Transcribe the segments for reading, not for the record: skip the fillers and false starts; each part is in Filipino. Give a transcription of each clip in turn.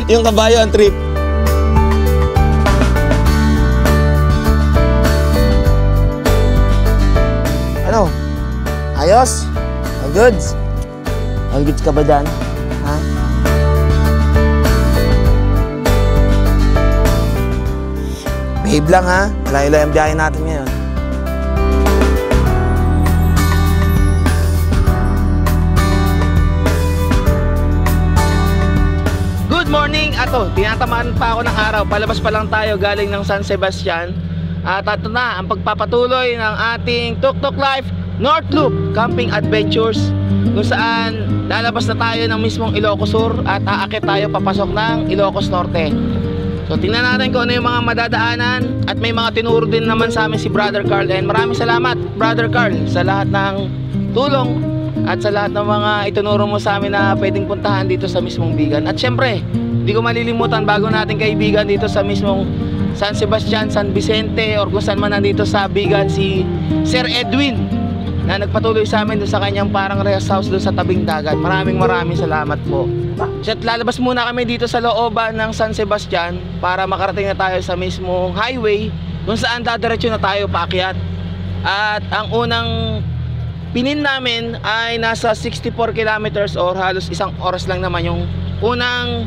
Yung kabayo ang trip. Ano? Ayos? All goods? All goods ka ba dyan? Ha? Behave lang ha. Layo-layo ang biyahe natin ngayon. Good morning! Ato, tinatamaan pa ako ng araw. Palabas pa lang tayo galing ng San Sebastian. At ito na ang pagpapatuloy ng ating Tuk Tuk Life North Loop Camping Adventures, kung saan lalabas na tayo ng mismong Ilocos Sur at aakit tayo papasok ng Ilocos Norte. So tingnan natin kung ano yung mga madadaanan, at may mga tinuro din naman sa amin si Brother Carl. And maraming salamat Brother Carl sa lahat ng tulong at sa lahat ng mga itinuro mo sa amin na pwedeng puntahan dito sa mismong Bigan. At syempre, hindi ko malilimutan bago natin kaibigan dito sa mismong San Sebastian, San Vicente, or kung saan man nandito sa Bigan, si Sir Edwin, na nagpatuloy sa amin doon sa kanyang parang rest house doon sa tabing dagat. Maraming salamat po. At lalabas muna kami dito sa looban ng San Sebastian para makarating na tayo sa mismong highway kung saan dadiretso na tayo paakyat. At ang unang pinin namin ay nasa 64 kilometers or halos isang oras lang naman yung unang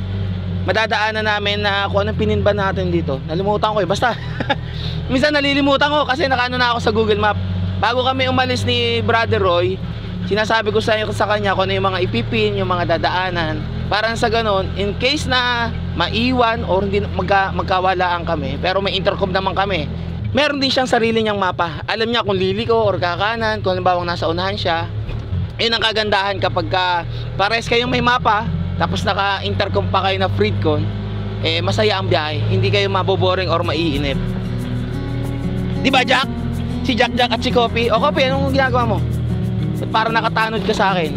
madadaanan namin. Na kung anong pinin ba natin dito, nalimutan ko eh, basta minsan nalilimutan ko kasi nakaano na ako sa Google Map. Bago kami umalis ni Brother Roy, sinasabi ko sa kanya kung ano yung mga ipipin, yung mga dadaanan, parang sa ganon, in case na maiwan or hindi magkawalaan kami, pero may intercom naman kami, meron din siyang sarili niyang mapa. Alam niya kung liliko or kakanan, kung halimbawa nasa unahan siya. Yun ang kagandahan kapag pares kayong may mapa, tapos naka-intercom pa kayo na Freedcon, eh masaya ang biyahe, hindi kayo maboboring or maiinip. Di ba Jack? Si Jack at si Kopi. O Kopi, anong ginagawa mo? Ba't parang nakatanod ka sa akin?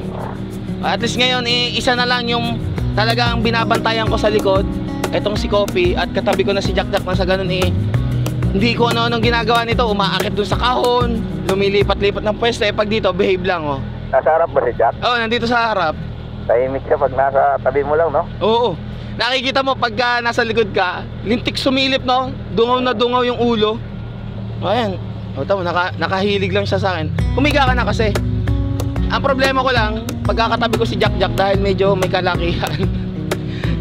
At least ngayon, isa na lang yung talagang binabantayan ko sa likod, etong si Kopi, at katabi ko na si Jack na sa ganun hindi ko ano-anong ginagawa nito. Umaakit dun sa kahon, lumilipat-lipat ng pwesto. Pag dito, behave lang oh. Nasa harap ba si Jack? Oo, nandito sa harap. Tahimik siya pag nasa tabi mo lang, no? Oo. Nakikita mo pagka nasa likod ka, lintik sumilip, no? Dungaw na dungaw yung ulo. Ayan. O tama, nakahilig lang siya sa akin. Humiga ka na kasi. Ang problema ko lang, pagkakatabi ko si Jack dahil medyo may kalakihan,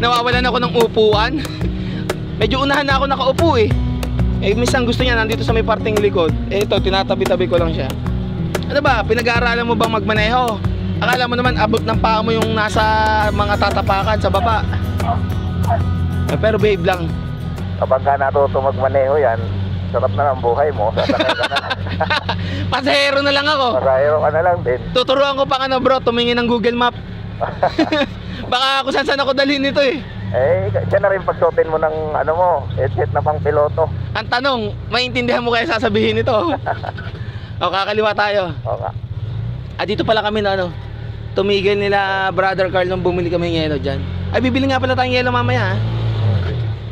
nawawalan ako ng upuan. Medyo unahan na ako nakaupo eh. Minsan gusto niya nandito sa may parting likod. Ito, tinatabi-tabi ko lang siya. Ano ba, pinag-aaralan mo bang magmaneho? Akala mo naman abot ng paa mo yung nasa mga tatapakan sa baba. Pero babe lang. Kapag ka natuto magmaneho yan, sarap na ng buhay mo. Sasakay ka na. Pasahero na lang ako. Pasahero ka na lang din. Tuturuan ko pa ka na bro, tumingin ng Google Map. Baka kung saan ako dalhin nito eh. Diyan na rin pagsuotin mo ng ano mo, headset na pang piloto. Ang tanong, maintindihan mo kaya sasabihin nito? O kakaliwa tayo. Okay. At dito pala kami na tumigil nila Brother Carl nung bumili kami ng yelo dyan. Ay bibili nga pala tayong yelo mamaya ha?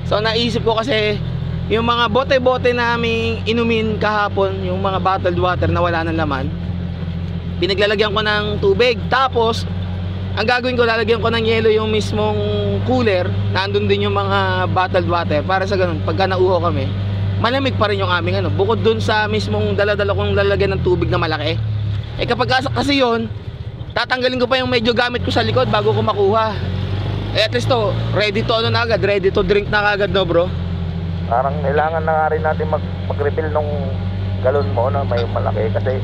So naisip ko kasi yung mga bote-bote naming inumin kahapon, yung mga bottled water na wala ng laman, pinaglalagyan ko ng tubig. Tapos ang gagawin ko, lalagyan ko ng yelo yung mismong cooler. Nandun din yung mga bottled water para sa ganun, pagka nauho kami, malamig pa rin yung aming bukod dun sa mismong dala-dala kong lalagyan ng tubig na malaki. Kapag kasi yun, tatanggalin ko pa yung medyo gamit ko sa likod bago ko makuha. At least to, ready to na agad, ready to drink na agad, no bro? Parang kailangan na nga rin natin mag-refill nung galon mo na may malaki kasi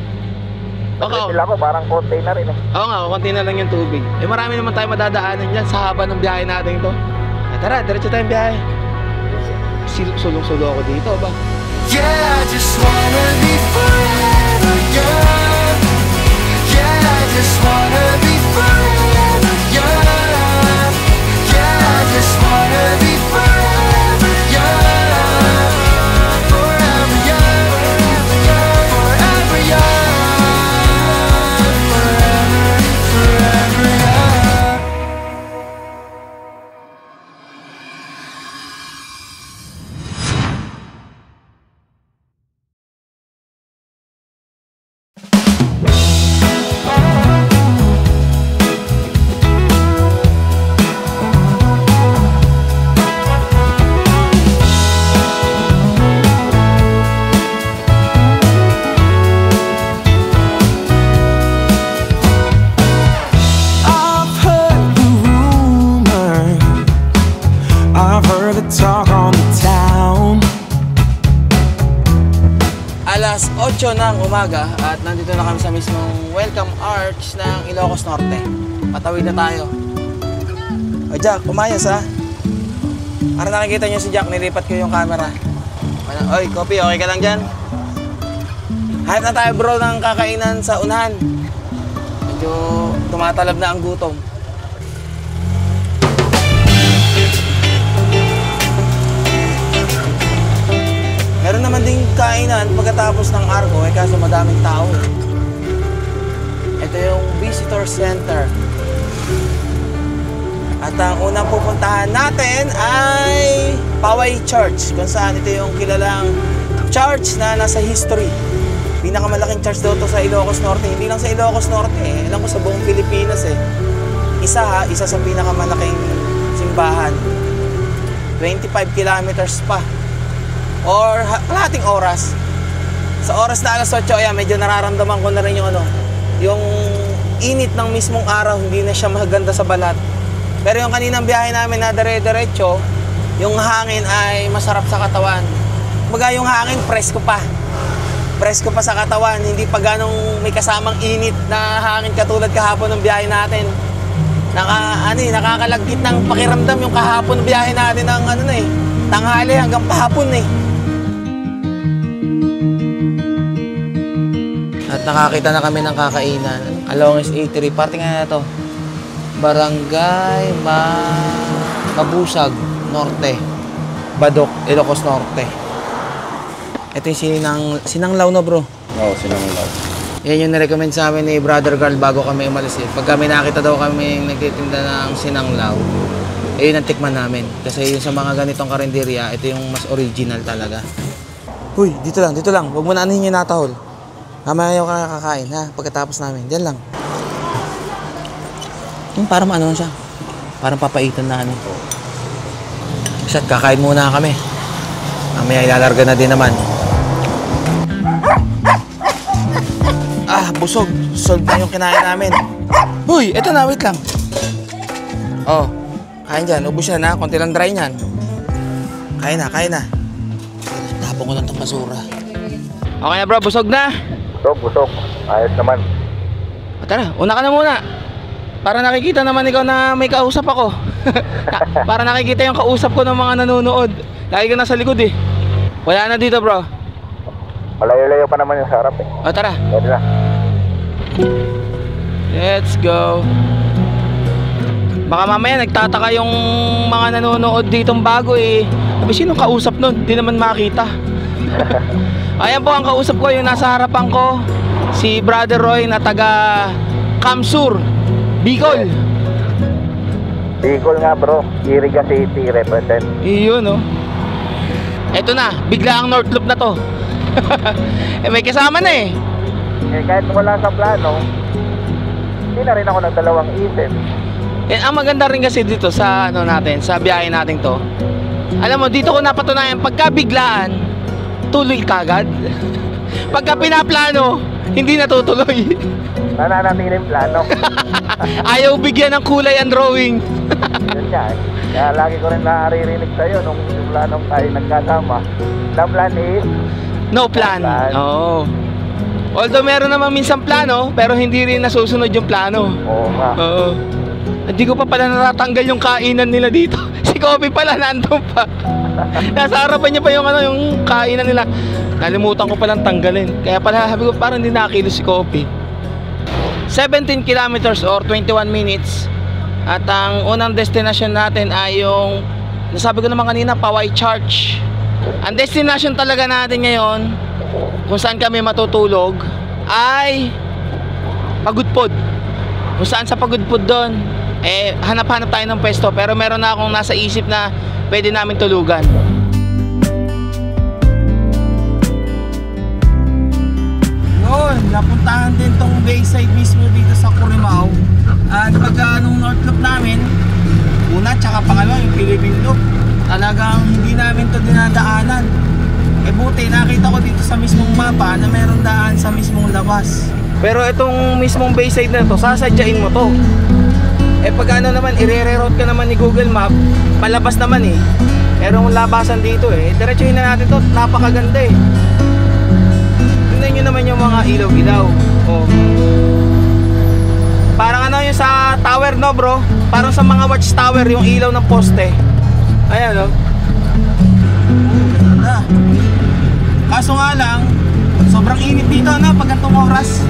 nag-refill ako, parang konti na rin eh. Oo nga, konti na lang yung tubig. Marami naman tayo madadaanan dyan sa haba ng biyahe natin ito. Tara, diretso tayong biyahe. Sulong-sulo ako dito ba? Yeah, I just wanna be forever young. Yeah, I just wanna be forever young. Yeah, I just wanna be forever young. Forever young, forever young, forever young. 8 ng umaga at nandito na kami sa mismong welcome arch ng Ilocos Norte. Patawid na tayo. O Jack, umayos ha. Para nakikita nyo si Jack, nilipat ko yung camera. Oy, Kopi, okay ka lang dyan? Hanap na tayo bro ng kakainan sa unahan. Medyo tumatalab na ang gutom. Meron naman ding kainan pagkatapos ng Arco, kaso madaming tao. Ito yung visitor center. At ang unang pupuntahan natin ay Poway Church, kung saan ito yung kilalang church na nasa history. Pinakamalaking church daw to sa Ilocos Norte. Hindi lang sa Ilocos Norte alam ko sa buong Pilipinas Isa sa pinakamalaking simbahan. 25 kilometers pa. Or kalahating oras. Sa oras na alas 8, ayan, medyo nararamdaman ko na rin yung init ng mismong araw, hindi na siya maganda sa balat. Pero yung kaninang biyahe namin na dire-diretso, yung hangin ay masarap sa katawan. Kumbaga yung hangin, presko pa. Presko pa sa katawan, hindi pa ganong may kasamang init na hangin katulad kahapon ng biyahe natin. Nakakalagkit ng pakiramdam yung kahapon ng biyahe natin ng tanghali hanggang pahapon At nakakita na kami ng kakainan. Along S83, parte nga na to. Barangay Mabusag Norte. Badok, Ilocos Norte. Ito yung sinanglaw na bro. Oo, sinanglaw. Yan yung nirecommend sa amin ni Brother Carl bago kami umalis Pag kami nakita daw kami nagtitinda ng sinanglaw, yun ang tikman namin. Kasi yung sa mga ganitong karinderya, ito yung mas original talaga. Uy, dito lang. Huwag mo na anuhin yung natahol. Mamaya yung kakain ha, pagkatapos namin. Diyan lang. Parang siya. Parang papaitan na Shit, kakain muna kami. Mamaya ilalarga na din naman. Busog. Solve na yung kinain namin. Uy, eto na, wait lang. Oh, kain dyan. Ubus yan ha, konti lang dry nyan. Kain na. Tapon ko lang itong basura. Okay na bro, busog na. Busog. Ayos naman. Tara, una ka na muna. Para nakikita naman ikaw na may kausap ako. Para nakikita yung kausap ko ng mga nanonood. Lagi ka nasa likod Wala na dito bro. Malayo-layo pa naman yung sarap O tara. Pwede na. Let's go. Baka mamaya nagtataka yung mga nanonood ditong bago Sabi, sinong kausap nun? Di naman makita. Ayan po ang kausap ko, yung nasa harapan ko, si Brother Roy na taga Kamsur, Bicol. Bicol nga bro, Iriga City represent. Iyon Eto na, bigla ang North Loop na to. May kasama na Kahit wala sa plano, hindi na rin ako nagdalawang isip. Ang maganda rin kasi dito sa sa biyahe natin to. Alam mo, dito ko napatunayan, pagka biglaan, tuloy kagad. Pagka pinaplano, hindi natutuloy. Nananatiling plano. Ayaw bigyan ng kulay ang drawing. Yun nga Kaya lagi ko rin naririnig sa'yo nung planong tayo nagkasama. The plan is No plan. Oo. Although meron naman minsan plano, pero hindi rin nasusunod yung plano. Oo nga. Oo. Hindi ko pa pala natatanggal yung kainan nila dito. Si Kobe pala nandun pa. Nasa harapan niya pa yung kainan nila. Nalimutan ko palang tanggalin. Kaya pala sabi ko parang hindi nakakilos si Kobe. 17 kilometers or 21 minutes. At ang unang destination natin ay yung nasabi ko naman kanina, Poway Church. Ang destination talaga natin ngayon, kung saan kami matutulog, ay Pagudpod. Kung saan sa Pagudpod doon, hanap-hanap tayo ng pwesto. Pero meron na akong nasa isip na pwede namin tulugan. Yun, napuntahan din tong Bayside mismo dito sa Curimaw. At pagka nung North Loop namin, una tsaka pangalawa yung Philippine Loop, talagang hindi namin to dinadaanan. Buti nakita ko dito sa mismong mapa na meron daan sa mismong labas. Pero itong mismong Bayside na to, sasadyain mo to. Pag naman, i-reroute ka naman ni Google Map, palabas naman merong labasan dito Diretsuhin na natin to, napakaganda tingnan nyo naman yung mga ilaw-ilaw. Oh. Parang ano yung sa tower, no bro? Parang sa mga watchtower yung ilaw ng poste. Ayan, no? Ganda. Kaso nga lang, sobrang init dito, no? Pag gantong oras.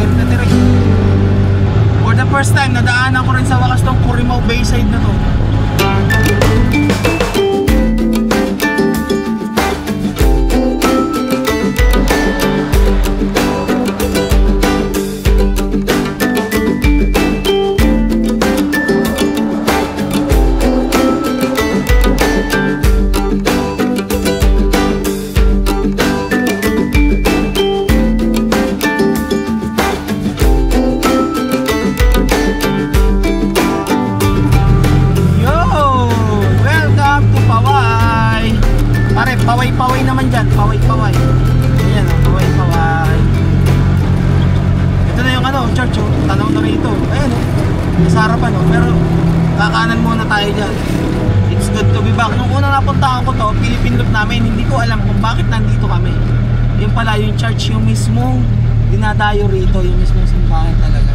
Ganda direct. For the first time, nadaanan ko rin sa wakas tong Curimaw Bayside na to. Paway-paway naman dyan, paway-paway. Ayan o, paway-paway. Ito na yung ano, church o, tanaw na rito. Ayan o, nasa harapan o, pero kakanan muna tayo dyan. It's good to be back. Nung unang napuntahan ko to, Philippine Loop namin, hindi ko alam kung bakit nandito kami. Yung pala, yung church, yung mismong dinadayo rito, yung mismong simbahan talaga.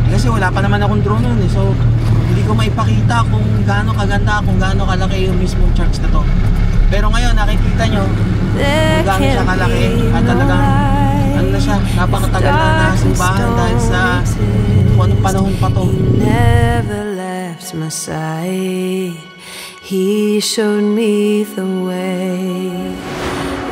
Kasi wala pa naman akong drone nun eh, so hindi ko maipakita kung gaano kaganda, kung gaano kalaki yung mismong church na to. Pero ngayon nakikita nyo kung gaano siya kalaki at talagang ano na siya, napakatagal na simbahan dahil sa kung anong panahon pa to. Never left my side. He showed me the way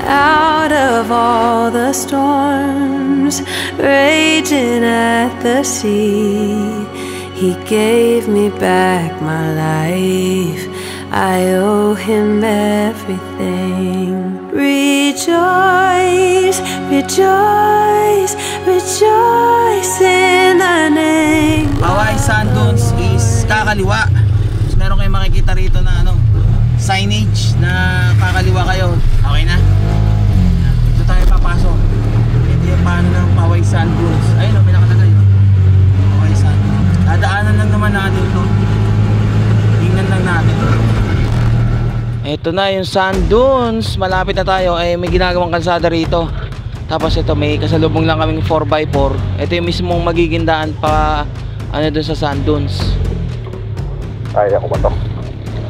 out of all the storms raging at the sea. He gave me back my life. I owe him everything. Rejoice, rejoice, rejoice in the name. Paway Sand Dunes is kakaliwa. Meron kayong makikita rito na ano, signage na kakaliwa kayo. Okay na? Dito tayo papasok. Ito yung paano ng Paway Sand Dunes. Ayun o, may nakalagay o. Paway Sand Dunes. Dadaanan lang naman natin ito. Tingnan lang natin. Ito na yung Sand Dunes. Malapit na tayo. May ginagawang kalsada rito. Tapos ito, may kasalubong lang kaming 4x4. Ito yung mismong magiging daan pa ano dun sa Sand Dunes. Kaya ko ba to?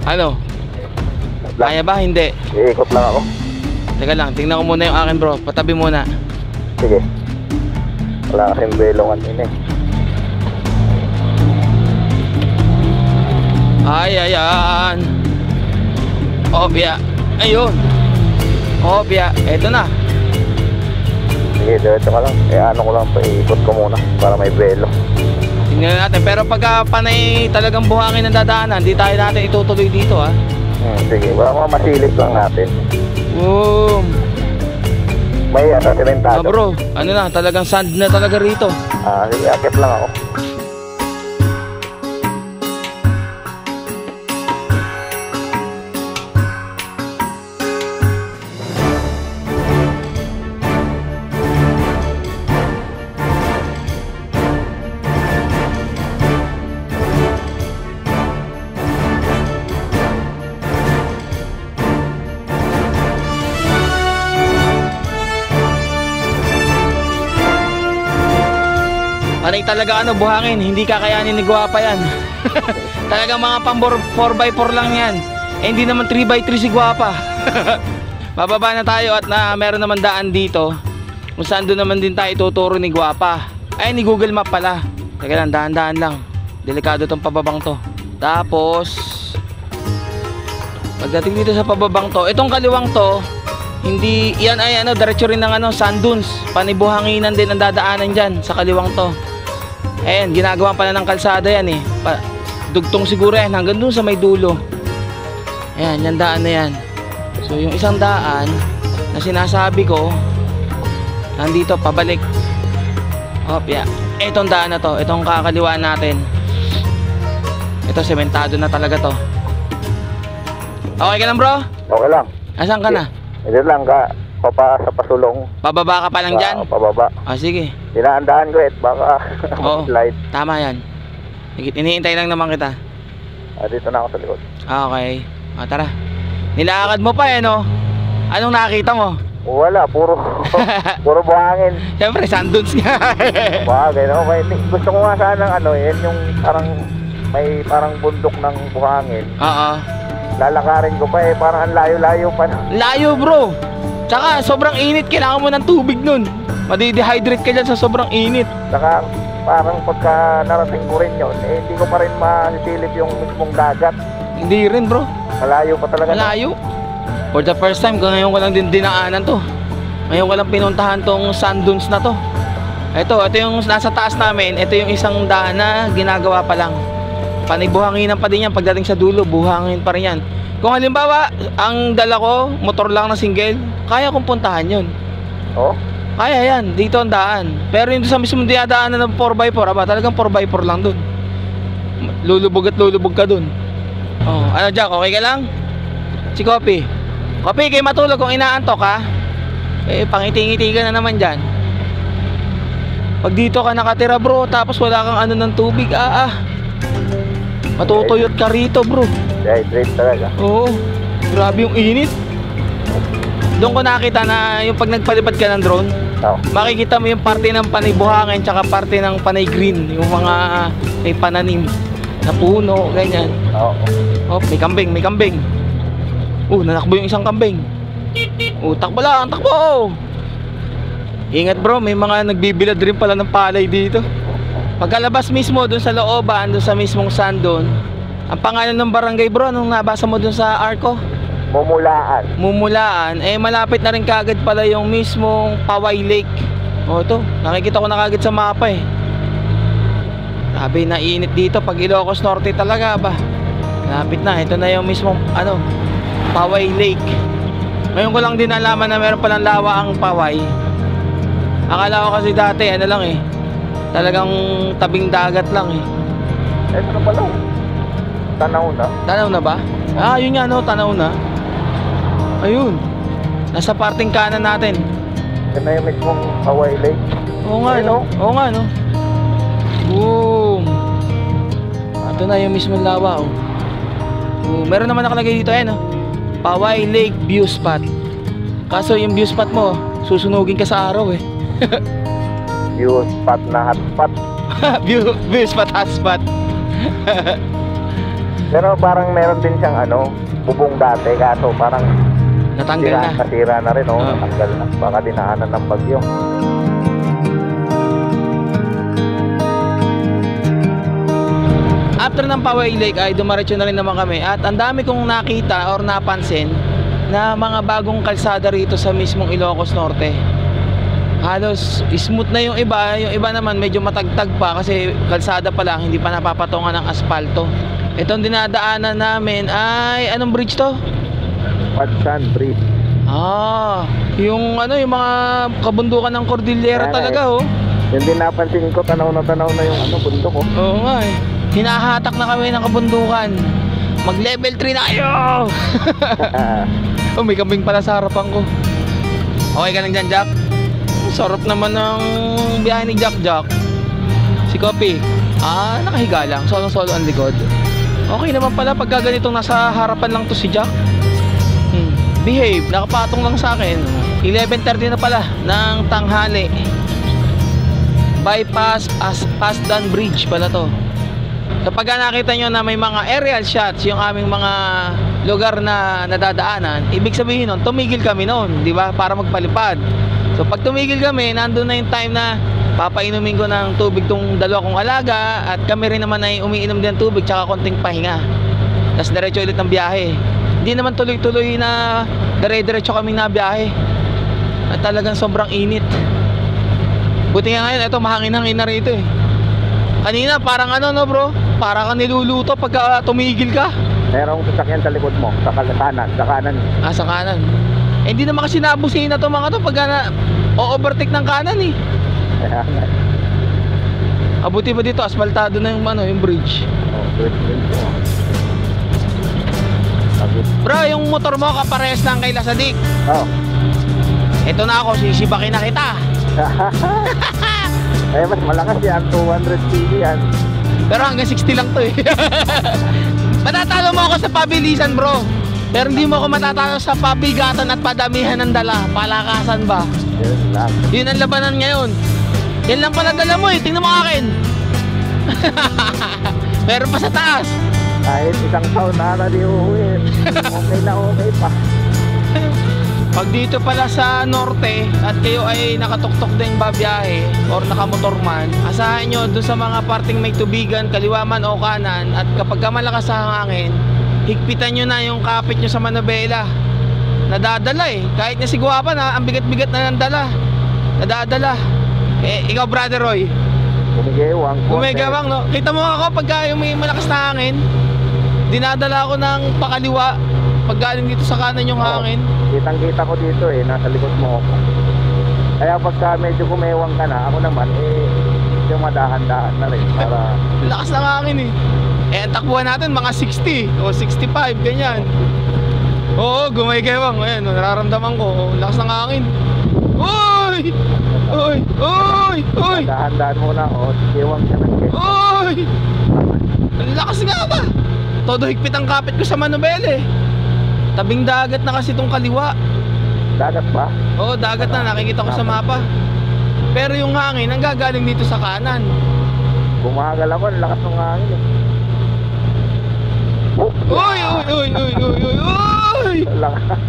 Ano? Kaya ba? Hindi. Iikot lang ako. Teka lang, tingnan ko muna yung akin bro. Patabi muna. Sige. Wala kasing belongan din eh. Ay, ayan. Obya. Ayun. Obya. Eto na. Sige, diretso ka lang. Ano ko lang, iikot ko muna para may belo. Tingnan natin. Pero pagka panay talagang buhangin ng dadaanan, di tayo natin itutuloy dito ha. Sige, wala mga masilis lang natin. Boom. May simentado. Bro, ano na, talagang sand na talaga rito. Sige, akit lang ako. Panay talaga ano, buhangin, hindi kakayanin ni Guwapa yan. Talagang mga pang 4x4 lang yan. Hindi naman 3x3 si Guwapa. Bababa na tayo at meron naman daan dito kung saan doon naman din tayo ituturo ni Guwapa. Ay, ni Google Map pala. Teka lang, dahan-dahan lang. Delikado tong pababang to. Tapos pagdating dito sa pababang to, itong kaliwang to, hindi, yan ay ano, diretso rin ng ano, Sand Dunes. Panibuhanginan din ang dadaanan dyan sa kaliwang to. Ayan, ginagawa pala ng kalsada yan eh. Dugtong siguro yan hanggang dun sa may dulo. Ayan, yung daan na yan. So yung isang daan na sinasabi ko, nandito pabalik. Hop, yeah. Itong daan na to, itong kakaliwaan natin. Ito, sementado na talaga to. Okay ka lang bro? Okay lang. Asan ka na? Ito lang ka, sa pasulong. Pababa ka pa lang dyan? Pababa. Sige. Dinaandaan ko baka slide. Tama yan. Iniintay lang naman kita. Dito na ako sa likod. Okay. Tara. Nilakad mo pa no? Anong nakita mo? Wala, puro buhangin. Siyempre, Sanduns nga. Bagay, okay. Gusto ko nga sana yan yung parang bundok ng buhangin. Oo. Lalakarin ko pa parang ang layo-layo pa. Layo bro. Tsaka sobrang init, kailangan mo ng tubig nun. Madi-dehydrate ka dyan sa sobrang init. Saka parang pagka narating ko rin yun, hindi ko pa rin masisilip yung mismong dagat. Hindi rin bro. Malayo pa talaga. Malayo. For the first time, ngayon ko lang din dinaanan to. Ngayon ko lang pinuntahan tong sand dunes na to. Ito yung nasa taas namin. Ito yung isang daan na ginagawa pa lang. Panibuhanginan pa din yan. Pagdating sa dulo, buhangin pa rin yan. Kung halimbawa, ang dala ko, motor lang na single, kaya kong puntahan yun. Oh? Kaya yan, dito ang daan. Pero yung sa mismong dinadaanan ng 4x4, talagang 4x4 lang dun. Lulubog at lulubog ka dun. Oh, ano Jack, okay ka lang? Si Kopi. Kopi, kayo matulog kung inaantok ha. Pangiti-ngiti ka na naman dyan. Pag dito ka nakatira bro, tapos wala kang ano ng tubig, matutuyot ka rito bro. Dehydrate talaga. Oo, grabe yung init. Doon ko nakita na yung pag nagpalipad ka ng drone, makikita mo yung parte ng panay buhangin tsaka parte ng panay green, yung mga may pananim na puno, ganyan. Oo. Oh, may kambing. Nanakbo yung isang kambing. Takbo lang, takbo. Ingat bro, may mga nagbibilad rin pala ng palay dito. Pagkalabas mismo dun sa looban, dun sa mismong sand dun, ang pangalan ng barangay bro, anong nabasa mo dun sa Arco? Mumulaan. Malapit na rin kagad pala yung mismong Paway Lake. Ito, nakikita ko na kagad sa mapa Sabi na init dito pag Ilocos Norte talaga ba. Lapit na, ito na yung mismong Paway Lake. Ngayon ko lang din nalaman na meron palang lawa ang Paway. Akala ko kasi dati talagang tabing dagat lang Ito na pala. Tanaw na ba? Yun nga tanaw na. Ayun. Nasa parting kanan natin. Ito na yung mismong Paway Lake. Oo nga no. Boom. Ito na yung mismong lawa meron naman nakalagay dito Paway Lake View Spot. Kaso yung view spot mo, susunugin ka sa araw View spot na hotspot. view spot hotspot. Pero parang meron din siyang bubong dati, kaso parang natanggal na. Nasira na rin natanggal na. Baka dinaanan ng bagyo. After ng Paway Lake ay dumaretso na rin naman kami at ang dami kong nakita or napansin na mga bagong kalsada rito sa mismong Ilocos Norte. Halos smooth na yung iba naman medyo matagtag pa kasi kalsada pa lang, hindi pa napapatungan ng asfalto. Itong dinadaanan namin ay anong bridge to? Patsan Bridge. Yung yung mga kabundukan ng Cordillera talaga Yung din napansin ko, tanaw na yung bundok Oo nga hinahatak na kami ng kabundukan. Mag level 3 na kayo. May kambing pala sa harapan ko. Okay ka lang dyan Jack? Sarap naman ng biyahe ni Jack. Si Kopi nakahiga lang, solo ang likod. Okay naman pala pagka ganitong nasa harapan lang to si Jack. Behave, nakapatong lang sa akin. 11:30 na pala ng tanghali. Bypass Pasdan Bridge pala to. Kapag nakita nyo na may mga aerial shots yung aming mga lugar na nadadaanan, ibig sabihin nun, tumigil kami nun, di ba? Para magpalipad. So pag tumigil kami, nandun na yung time na papainumin ko ng tubig tong dalawa kong alaga at kami rin naman ay umiinom din ng tubig tsaka konting pahinga. Tapos diretso ulit ng biyahe. Hindi naman tuloy-tuloy na dire-diretso kaming nabiyahe. At talagang sobrang init. Buti nga ngayon, ito mahangin-hangin na rito Kanina parang bro, parang ka niluluto pagka tumigil ka. Merong sasakyan sa likod mo, sa kanan. Sa kanan. Hindi naman kasi nabusin na to mga to pagka o-overtake ng kanan Abuti ba dito, asfaltado na yung bridge. Bro, yung motor mo kaparehas lang kay Lasadik. Ito na ako, sisibakin na kita. Mas malakas yan, 200 cc yan. Pero hanggang 60 lang to Matatalo mo ako sa pabilisan bro. Pero hindi mo ako matatalo sa pabigatan at padamihan ng dala. Palakasan ba? Yun lang. Yun ang labanan ngayon. Yan lang pala dala mo eh. Tingnan mo akin. Meron pa sa taas. Kahit isang taon na di uuwi. Okay na okay pa. Pag dito pala sa norte at kayo ay nakatuktok din babiyahe or nakamotor man, asahan nyo doon sa mga parting may tubigan, kaliwa man o kanan, at kapag ka malakas ang hangin, higpitan nyo na yung kapit nyo sa manobela. Nadadala eh. Kahit na si Guapa na, ang bigat-bigat na ng dala. Nadadala. Eh, ikaw Brother Roy. Gumigewang. Gumigewang, no? Kita mo ako pagka yung may malakas na hangin, dinadala ko ng pakaliwa pag galing dito sa kanan yung hangin. Kitang-kita ko dito eh, nasa likod mo ako. Kaya pagka medyo gumewang ka na, ako naman eh, yung madahan-dahan na rin para... Lakas ng hangin eh. Eh, ang takbuhan natin mga 60 o 65, ganyan. Oo, gumigewang. Ayan, nararamdaman ko. Lakas ng hangin. Uy! Uy! Uy! Uy! Madahan-dahan muna ako, gewang ka ng gewang. Uy! Ang lakas nga ba? Todo higpit ang kapit ko sa manobela eh. Tabing dagat na kasi itong kaliwa. Dagat ba? Oo, dagat na, nakikita ko sa mapa. Pero yung hangin, ang gagaling dito sa kanan. Bumagal ako, ang lakas ng hangin eh. Uy! Uy! Uy! Uy! Uy! Uy! Uy!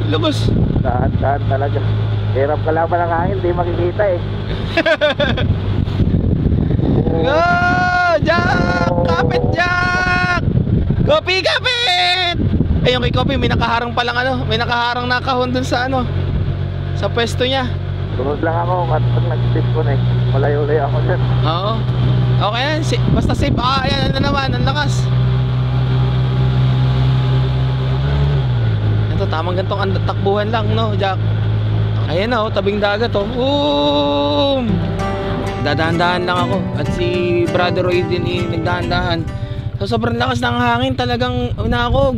Lakas! Dahan-dahan talaga. Hirap ka lang pa ng hangin, di makikita eh. Oh! Jack! Kapit, Jack! Kopi, kapit! Eh, yung kay Kopi, may nakaharang palang ano, may nakaharang na kahon dun sa ano, sa pwesto niya. Sunod lang ako at pag nag-tip ko na eh. Malayo-layo ako dyan. Oo. Okay yan, basta safe. Ah, ayan, ano naman, ang lakas. Ito, tamang gantong takbuhan lang, no, Jack? Ayan na, oh, tabing dagat, oh. Boom! Dadahan-dahan lang ako. At si Brother Roy din, nagdahan-dahan. So sobrang lakas ng hangin, talagang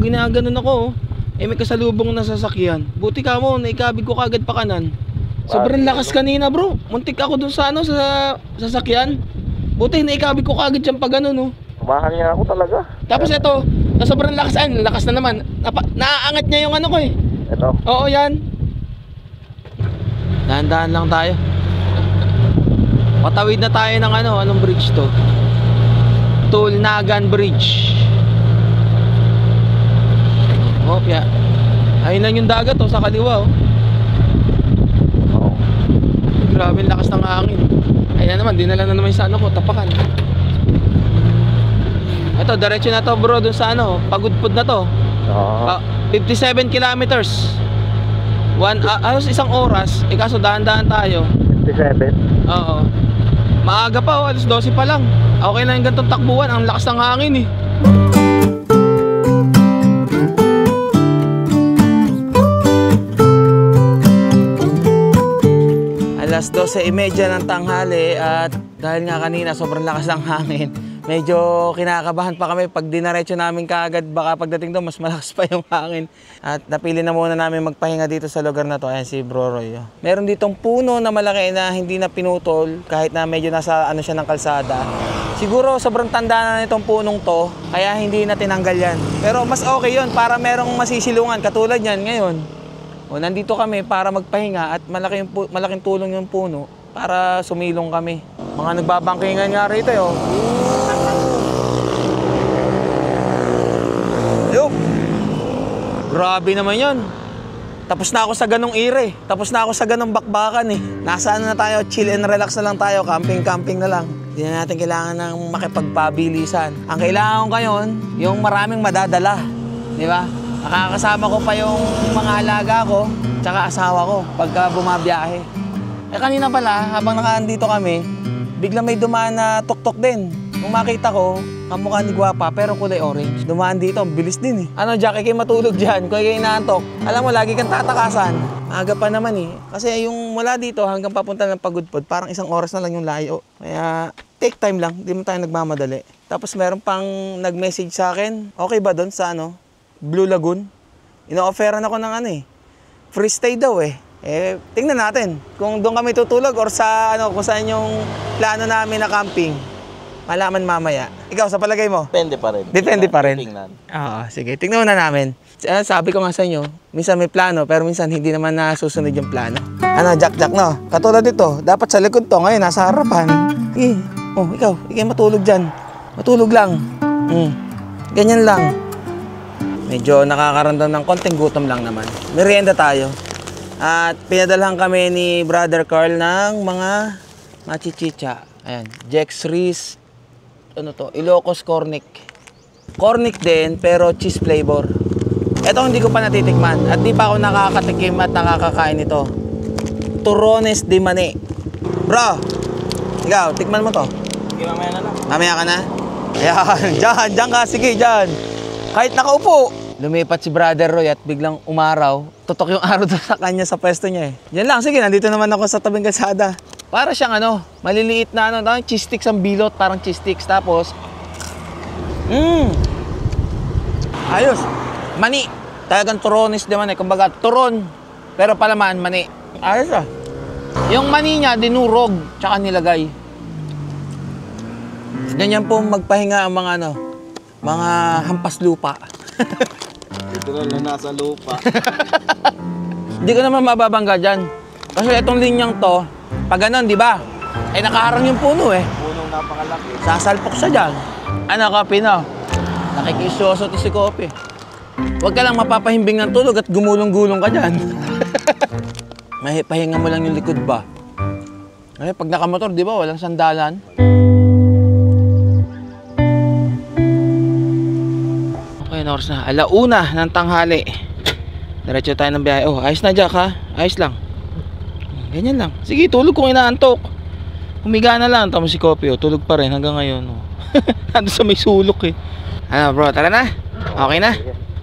ginaganon ako. Eh may kasalubong na sasakyan. Buti ka mo, naikabig ko kagad pa kanan. Sobrang lakas kanina bro. Muntik ako dun sa ano, sa sasakyan. Buti naikabig ko kagad siyang pag ano, no. Tumahan niya ako talaga. Tapos ito, sa sobrang lakas, lakas na naman. Naaangat niya yung ano ko eh. Ito. Oo yan. Dahan-dahan lang tayo. Patawid na tayo ng ano, anong bridge to? Tulnagan Bridge. Oh, kaya ayun lang yung dagat oh, sa kaliwa oh. Oo. Grabe lakas ng hangin. Ayan naman, dinala na naman sa ano ko, tapakan. Ito, diretso na to bro, dun sa ano, Pagudpud na to. Oo. 57 kilometers. Isang oras, eh kaso dahan-dahan tayo. 57. Oo. Maaga pa oh, alas 12 pa lang. Okay na yung gantong takbuhan, ang lakas ng hangin eh. Alas 12:30 ng tanghali at dahil nga kanina sobrang lakas ng hangin, medyo kinakabahan pa kami pag dinaretso namin kaagad, baka pagdating doon mas malakas pa yung hangin. At napili na muna namin magpahinga dito sa lugar na to. Ayan si Bro Roy. Meron ditong puno na malaki na hindi na pinutol kahit na medyo nasa ano siya ng kalsada. Siguro sobrang tanda na nitong punong to kaya hindi na tinanggal yan. Pero mas okay yun para merong masisilungan katulad yan ngayon. O, nandito kami para magpahinga at malaking tulong yung puno para sumilong kami. Mga nagbabangkingan nga rito yo. Yup! Grabe naman yun. Tapos na ako sa ganong ire. Tapos na ako sa ganong bakbakan eh. Nasaan na tayo? Chill and relax na lang tayo. Camping-camping na lang. Hindi na natin kailangan ng makipagpabilisan. Ang kailangan ko ngayon, yung maraming madadala. Di ba? Nakakasama ko pa yung mga alaga ko tsaka asawa ko pagka bumabiyahe. Eh kanina pala, habang nakaandito kami, bigla may dumaan na tuktok din. Nung makita ko, kamukha ni Guapa pero kulay orange. Dumaan dito, bilis din eh. Ano, Jackie, kayo matulog dyan, kung kayo inaantok. Alam mo, lagi kang tatakasan. Aga pa naman eh. Kasi yung mula dito hanggang papunta ng Pagudpud, parang 1 oras na lang yung layo. Kaya take time lang, di mo tayo nagmamadali. Tapos meron pang nag-message sa akin, okay ba doon sa ano, Blue Lagoon? Ino-offeran ako ng ano eh, free stay daw eh. Eh, tingnan natin kung doon kami tutulog or sa ano, kung saan yung plano namin na camping. Malaman mamaya. Ikaw, sa palagay mo? Depende pa rin. Depende pa rin. Tingnan. Oo, sige. Tignan muna namin. Sabi ko nga sa inyo, minsan may plano, pero minsan hindi naman nasusunod yung plano. Ano, Jack, no? Katulad dito, dapat sa likod to, ngayon nasa harapan. Ikaw matulog dyan. Matulog lang. Ganyan lang. Medyo nakakaramdam ng konting gutom lang naman. Merienda tayo. At pinadalhan kami ni Brother Carl ng mga machichicha. Ayan, Jex Reese, Ilocos Cornic. Cornic din, pero cheese flavor. Ito hindi ko pa natitikman at di pa ako nakakatikim at nakakakain ito. Turones de Mani. Bro, ikaw, tikman mo to. Sige, mamaya na lang. Mamaya ka na? Ayan, dyan ka, sige, dyan. Kahit nakaupo. Lumipat si Brother Roy at biglang umaraw. Tutok yung araw doon sa kanya sa pwesto niya eh. Yan lang, sige, nandito naman ako sa tabing kalsada. Para siyang maliliit na cheese sticks ang bilot, parang cheese sticks. Tapos, ayos. Mani. Talagang turones de Mani. Kumbaga, turon. Pero palaman, mani. Ayos ah. Yung mani niya, dinurog, tsaka nilagay. Ganyan po magpahinga ang mga hampas lupa. Literal na nasa lupa. Hindi ko naman mababangga dyan. Kasi itong linyang to, pag ganun, di ba? Nakaharang yung puno eh. Punong napakalaki. Sasalpok siya dyan. Kopi na. Nakikisoso to si Kopi. Huwag ka lang mapapahimbing ng tulog at gumulong-gulong ka dyan. Pahinga mo lang yung likod ba? Pag nakamotor, di ba? Walang sandalan. Okay, oras na. 1:00 ng tanghali. Diretso tayo ng biyahe. Ayos na, Jack, ha? Ayos lang. Ganyan lang. Sige, tulog kung inaantok. Humiga na lang. Tama si Kopi, tulog pa rin hanggang ngayon. Nandun sa may sulok eh. Bro, tara na. Okay na?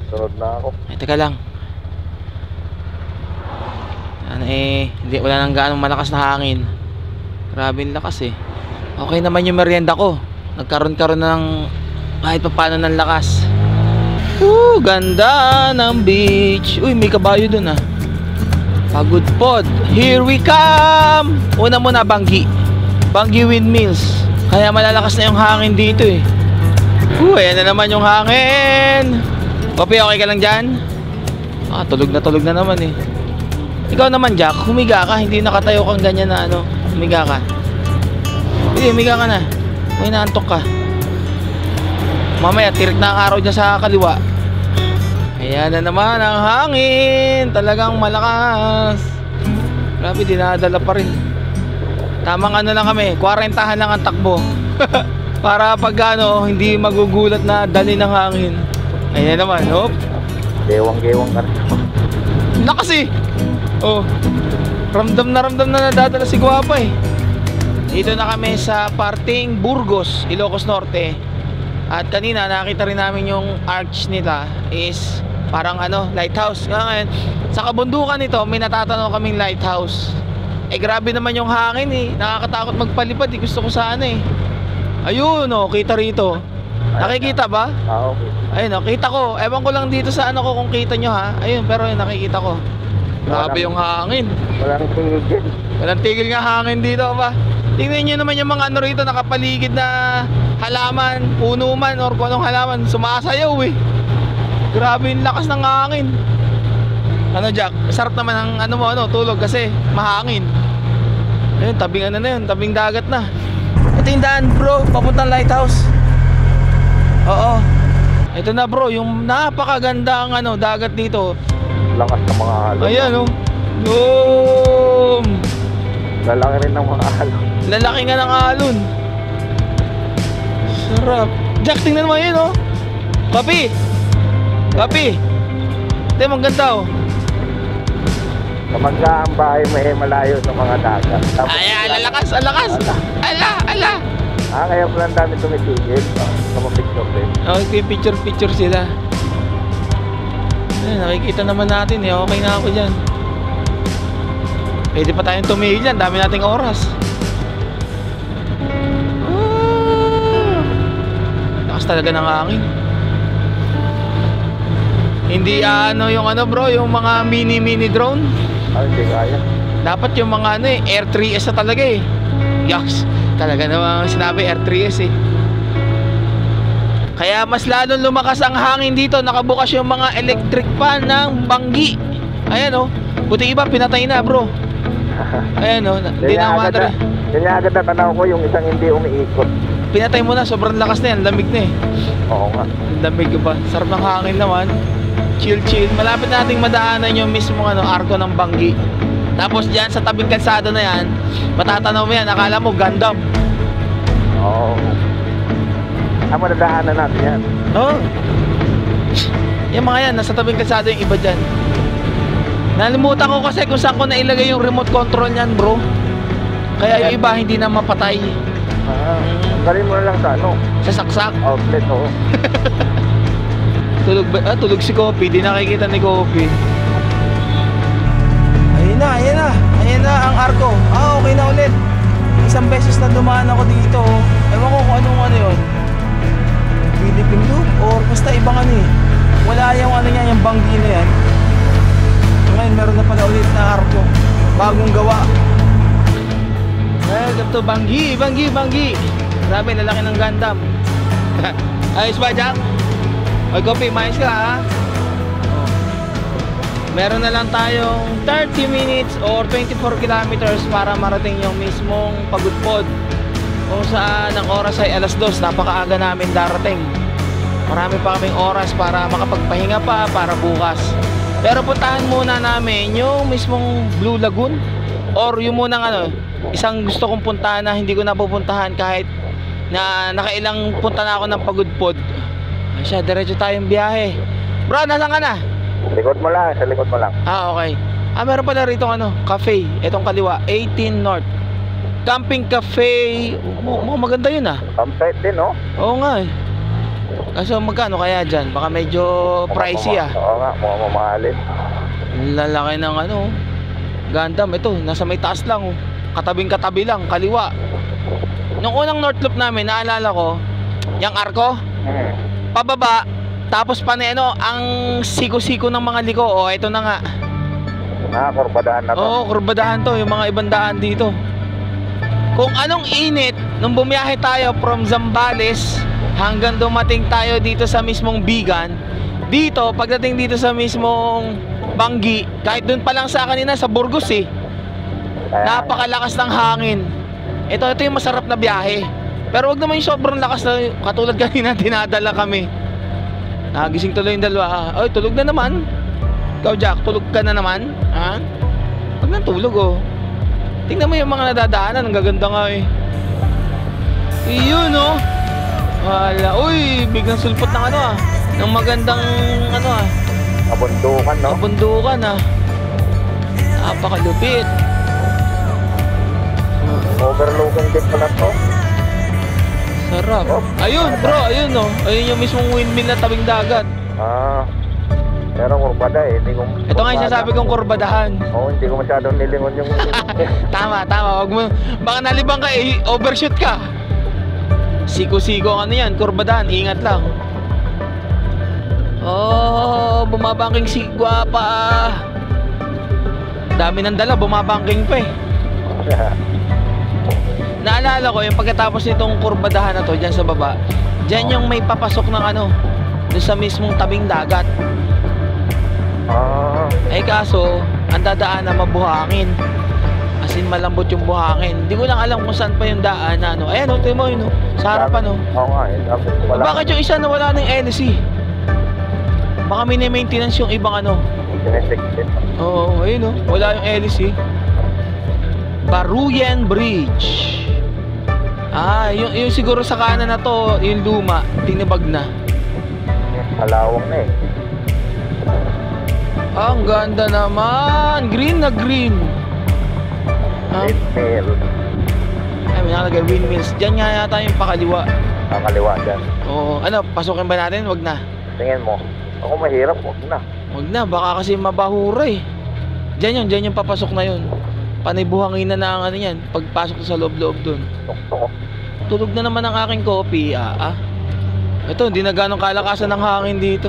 Sunod na ako. Teka lang. Wala nang gaanong malakas na hangin. Grabe yung lakas eh. Okay naman yung merienda ko. Nagkaroon ng kahit pa paano ng lakas. Ganda ng beach. Uy, may kabayo dun ah. Pagod pod. Here we come. Una muna, Banggi windmills. Kaya malalakas na yung hangin dito eh. Ayan na naman yung hangin. Kopi, okay ka lang dyan? Tulog na naman eh. Ikaw naman, Jack, humiga ka. Hindi nakatayo kang ganyan na humiga ka. Hindi, humiga ka na. May naantok ka. Mamaya, tirik na ang araw dyan sa kaliwa. Ayan na naman ang hangin. Talagang malakas. Grabe, dinadala pa rin. Tamang lang kami, 40 lang ang takbo. Para pag hindi magugulat na dali ng hangin. Ayan naman, hop. Gewang-gewang ka rin. Lakas eh. Ramdam na nadadala si Guapa eh. Dito na kami sa parting Burgos, Ilocos Norte. At kanina nakita rin namin yung arch nila is parang lighthouse. Ngayon, sa kabundukan nito may natatanaw kaming lighthouse. Grabe naman yung hangin eh. Nakakatakot magpalipad eh. Gusto ko sana eh. Ayun kita rito. Nakikita ba? Okay. Ayun kita ko. Ewan ko lang dito sa ko kung kita nyo ha. Ayun, pero nakikita ko. Grabe yung hangin. Walang tigil. Walang tigil nga hangin dito ba? Tingnan nyo naman yung mga rito nakapaligid na halaman, puno man or kung anong halaman, sumasayaw eh. Grabe yung lakas ng hangin. Jack, sarap naman ang tulog kasi mahangin. Ayun, tabing na yun, tabing dagat na. Ito yung daan bro, papuntang lighthouse. Oo. Ito na bro, yung napakaganda ang dagat dito. Lakas ng mga alon. Ayan Boom! Lalaki rin ng mga alon. Lalaki nga ng alon. Sarap. Jack, tingnan mo yun Papi! Ito yung maganda Kapag ang bahay mo malayo sa mga dagat. Ayan, alakas. Ala. Kaya pala ang dami tumitigil. Kapag-picture din. Picture sila. Ayun, nakikita naman natin okay na ako dyan. Pwede pa tayong tumigil dyan, dami nating oras. Lakas talaga ng hangin. Hindi yung bro, yung mga mini drone. Hindi kaya. Dapat yung mga Air 3S na talaga eh. Yaks, talaga naman sinabi Air 3S eh. Kaya mas lalong lumakas ang hangin dito. Nakabukas yung mga electric fan ng Banggi. Ayan o. Buti iba pinatay na bro. Ayan o. Hindi na matter. Yan yung agad na tanaw ko, yung isang hindi umiikot. Pinatay mo na. Sobrang lakas na yan. Lamig na eh. Oo nga. Lamig ba? Sarap ng hangin naman. Chill chill. Malapit nating madaanan yung mismo arko ng Banggi. Tapos dyan sa tabing kalsada na yan, matatanaw mo yan. Akala mo Gundam. Oo. Ang madadaanan natin yan. Oo. Yung mga yan, nasa tabing kalsada yung iba dyan. Nalimutan ko kasi kung saan ko nailagay yung remote control niyan bro. Kaya yung iba hindi na mapatay. Galing mo na lang sa ano? Sa saksak. Outlet, oo. Tulog si Kopi. Di nakikita ni Kopi. Ayun na, ayun na. Ayun na ang arko. Okay na ulit. Isang beses na dumaan ako dito. Ewan ko kung anong ano yun. Philippine Loop or basta ibang ano eh. Wala yung ano niya, yung Banggi na yan. Ngayon meron na pala ulit na arko. Bagong gawa. Welcome to Banggi, Banggi, Banggi. Grabe, lalaki ng Gundam. Ayos ba, Jack? Oy, Kopi, mais ka ha? Oh. Meron na lang tayong 30 minutes or 24 kilometers para marating yung mismong Pagudpod. Kung saan ang oras ay alas 2, napakaaga namin darating. Marami pa kaming oras para makapagpahinga pa para bukas. Pero puntahan muna namin yung mismong Blue Lagoon or yung munang isang gusto kong puntahan na hindi ko napupuntahan kahit na nakailang punta na ako ng Pagudpod. Ay siya, diretso tayong biyahe. Bro, nasaan ka na? Likod mo lang, sa likod mo lang. Okay. Meron pala rito cafe. Itong kaliwa, 18 North Camping Cafe. Maganda yun Campsite din, no? Oo nga eh. Kaso magkano kaya dyan? Baka medyo pricey Oo nga, mukhang mamahalin. Lalaki ng Gundam. Ito, nasa may taas lang katabing-katabi lang, kaliwa. Nung unang North Loop namin, naalala ko, yung arko, pababa, tapos ang siko-siko ng mga liko. Ito na nga. Kurbadahan na to. Oo, kurbadahan to, yung mga ibang daan dito. Kung anong init nung bumiyahe tayo from Zambales hanggang dumating tayo dito sa mismong Bigan, dito, pagdating dito sa mismong Banggi, kahit dun pa lang sa kanina sa Burgos napakalakas ng hangin. Ito yung masarap na biyahe. Pero wag naman yung sobrang lakas na katulad kanina dinadala kami. Nagising tuloy yung dalawa. Ay, tulog na naman. Ikaw, Jack, tulog ka na naman? Ha? Wag nang tulog Tingnan mo yung mga nadadaanan. Ang gaganda nga Iyon Wala. Uy, biglang sulpot ng ng magandang Kabundukan, no? Kabundukan Napakalupit. Overlooking din pala to. Sarap. Ayun bro, ayun Ayun yung mismong windmill na tabing dagat. Pero kurbada hindi ko. Ito nga yung sasabi kong kurbadahan. Oo, hindi ko masyadong nilingon yung Tama. Wag mo, baka nalibang ka overshoot ka. Siko-siko yan, kurbadahan, ingat lang. Bumabangking si Guapa. Dami ng dala, bumabangking pa Naalala ko yung pagkatapos nitong kurbadahan na to dyan sa baba, dyan yung may papasok ng doon sa mismong tabing dagat. Kaso ang dadaan na mabuhangin, as in malambot yung buhangin. Hindi ko lang alam kung saan pa yung daan na ayan tingnan mo yun sa harapan Oo nga Bakit yung isa na wala ng LC? Baka mini-maintenance yung ibang Oo, ayun wala yung LC. Baruyan Bridge. Yung siguro sa kanan na to, yung luma, tinibag na. Malawang na Ang ganda naman. Green na green. Windmill. Ay, may nakalagay windmills. Diyan nga yata yung pakaliwa. Kaliwa dyan. Oo. Pasukin ba natin? Wag na. Tingin mo. Ako mahirap, wag na. Wag na, baka kasi mabahura Diyan yung papasok na yun. Panay buhangin na ang yan. Pagpasok sa loob-loob dun. Tulog na naman ang aking Kopi. Ito, hindi na ganong kalakasan ng hangin dito.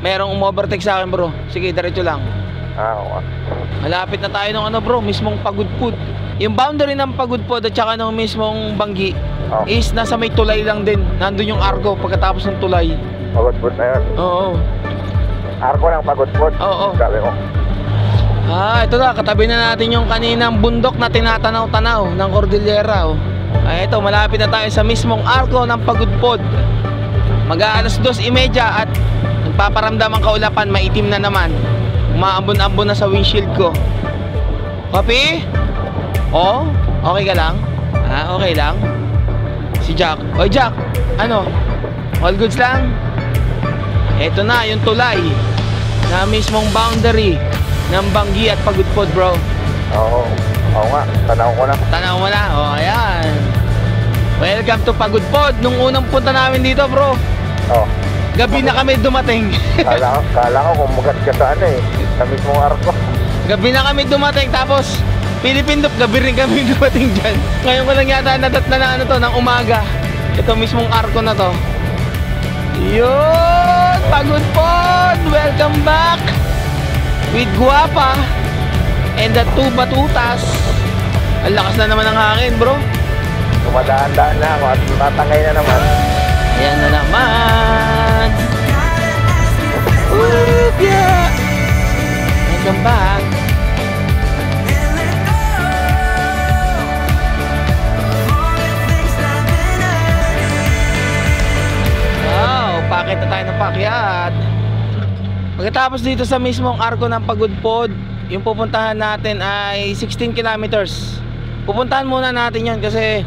Merong umovertake sa akin bro. Sige, diretso lang. Oo. Malapit na tayo ng bro, mismong Pagudpod. Yung boundary ng Pagudpod at saka ng mismong Banggi, Oh. is nasa may tulay lang din. Nandun yung Argo pagkatapos ng tulay. Pagod-pod na yun. Oo. Arko ng pagod-pod. Oo. Sabi ko. Ito na, katabi na natin yung kaninang bundok na tinatanaw-tanaw ng Cordillera. Ito, malapit na tayo sa mismong Arko ng Pagudpod. Mag-aalas 2:30 at nagpaparamdam ang kaulapan, maitim na naman. Umaambon-ambon na sa windshield ko. Copy? Oh, okay ka lang? Okay lang? Si Jack. Oy Jack, ano? All goods lang? Ito na, yung tulay na mismong boundary ng Bangi at Pagudpod, bro. Oo nga, tanaw ko na. Tanaw mo na, ayan. Welcome to Pagudpod. Nung unang punta namin dito, bro, gabi na kami dumating. Kala ko kumagat ka sa sa mismong Arko. Gabi na kami dumating, tapos Philippine Loop, gabi rin kami dumating dyan. Ngayon ko lang yata nadat na ng umaga. Ito mismong Arko na to. Yun! Pagudpod! Welcome back! With Guapa and the 2 batutas. Ang lakas na naman ng hangin, bro. Dumadaan-daan na ako at tatangay na naman. Ayan na naman. Whoop, yeah! Welcome back. Wow, packet na tayo ng pakyat. Pagkatapos dito sa mismong Arko ng Pagudpod, yung pupuntahan natin ay 16 kilometers. Pupuntahan muna natin yon kasi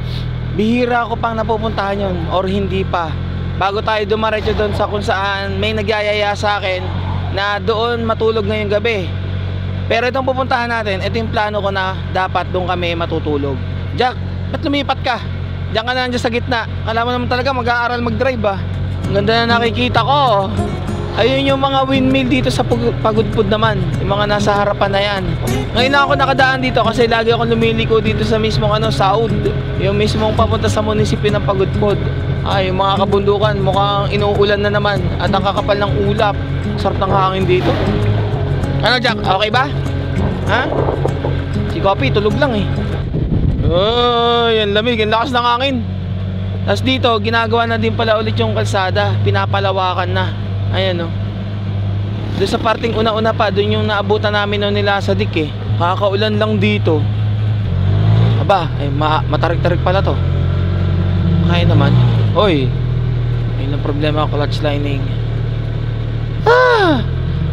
bihira ko pang napupuntahan yon or hindi pa. Bago tayo dumaretso doon sa kung saan may nagyayaya sa akin na doon matulog ngayong gabi. Pero itong pupuntahan natin, ito yung plano ko na dapat doon kami matutulog. Jack, ba't lumipat ka? Diyan ka na nandiyan sa gitna. Kala mo naman talaga mag-aaral mag-drive ah. Ang ganda na nakikita ko. Ayun yung mga windmill dito sa Pagudpod naman. Yung mga nasa harapan na yan. Ngayon na ako nakadaan dito kasi lagi akong lumiliko dito sa mismong Saud. Yung mismong papunta sa munisipyo ng Pagudpod. Yung mga kabundukan mukhang inuulan na naman. At ang kakapal ng ulap. Sarap ng hangin dito. Ano Jack? Okay ba? Ha? Si Coffee tulog lang eh. Yan lamig. Ang lakas ng hangin. Tapos dito ginagawa na din pala ulit yung kalsada. Pinapalawakan na. Ayan o. Doon sa parting una-una pa, doon yung naabutan namin noon nila sa dik eh. Kakaulan lang dito. Aba, matarik-tarik pala to. Kaya naman. Oy, ayun ang problema, clutch lining.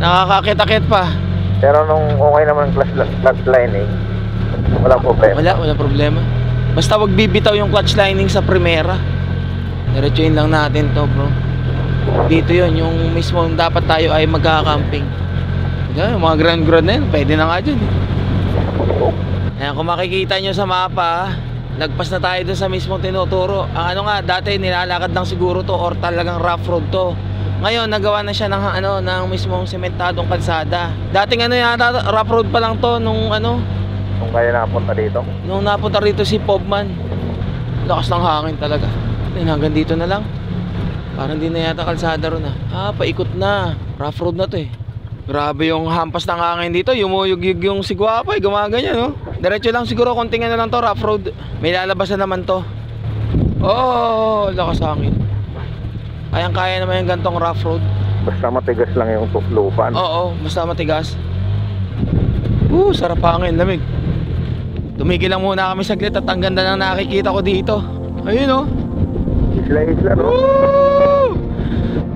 Nakakakit-akit pa. Pero nung okay naman clutch lining, walang problema. Wala problema. Basta wag bibitaw yung clutch lining sa primera. Diretsuin lang natin to, bro. Dito yon yung mismo dapat tayo ay magkakamping. Yung mga grand na yun, pwede na nga dyan. Ayan, kung makikita nyo sa mapa, lagpas na tayo dun sa mismong tinuturo. Ang dati nilalakad lang siguro to or talagang rough road to. Ngayon nagawa na siya ng mismong sementadong kalsada. Dating yata rough road pa lang to nung Kung kaya napunta dito. Nung napunta rito si Pobman. Lakas ng hangin talaga. Hanggang dito na lang. Parang di na yata kalsada ron paikot na. Rough road na to eh. Grabe yung hampas ng hangin dito. Yumuyug-yug yung si Guapa gumaganyan no. Diretso lang siguro, konting lang to, rough road. May lalabas na naman to. Lakas hangin. Kayang-kaya naman yung gantong rough road. Basta matigas lang yung lupa. Oo, basta matigas. Sarap hangin, lamig. Tumigil lang muna kami saglit at ang ganda ng nakikita ko dito. Ayun oh. Isla no?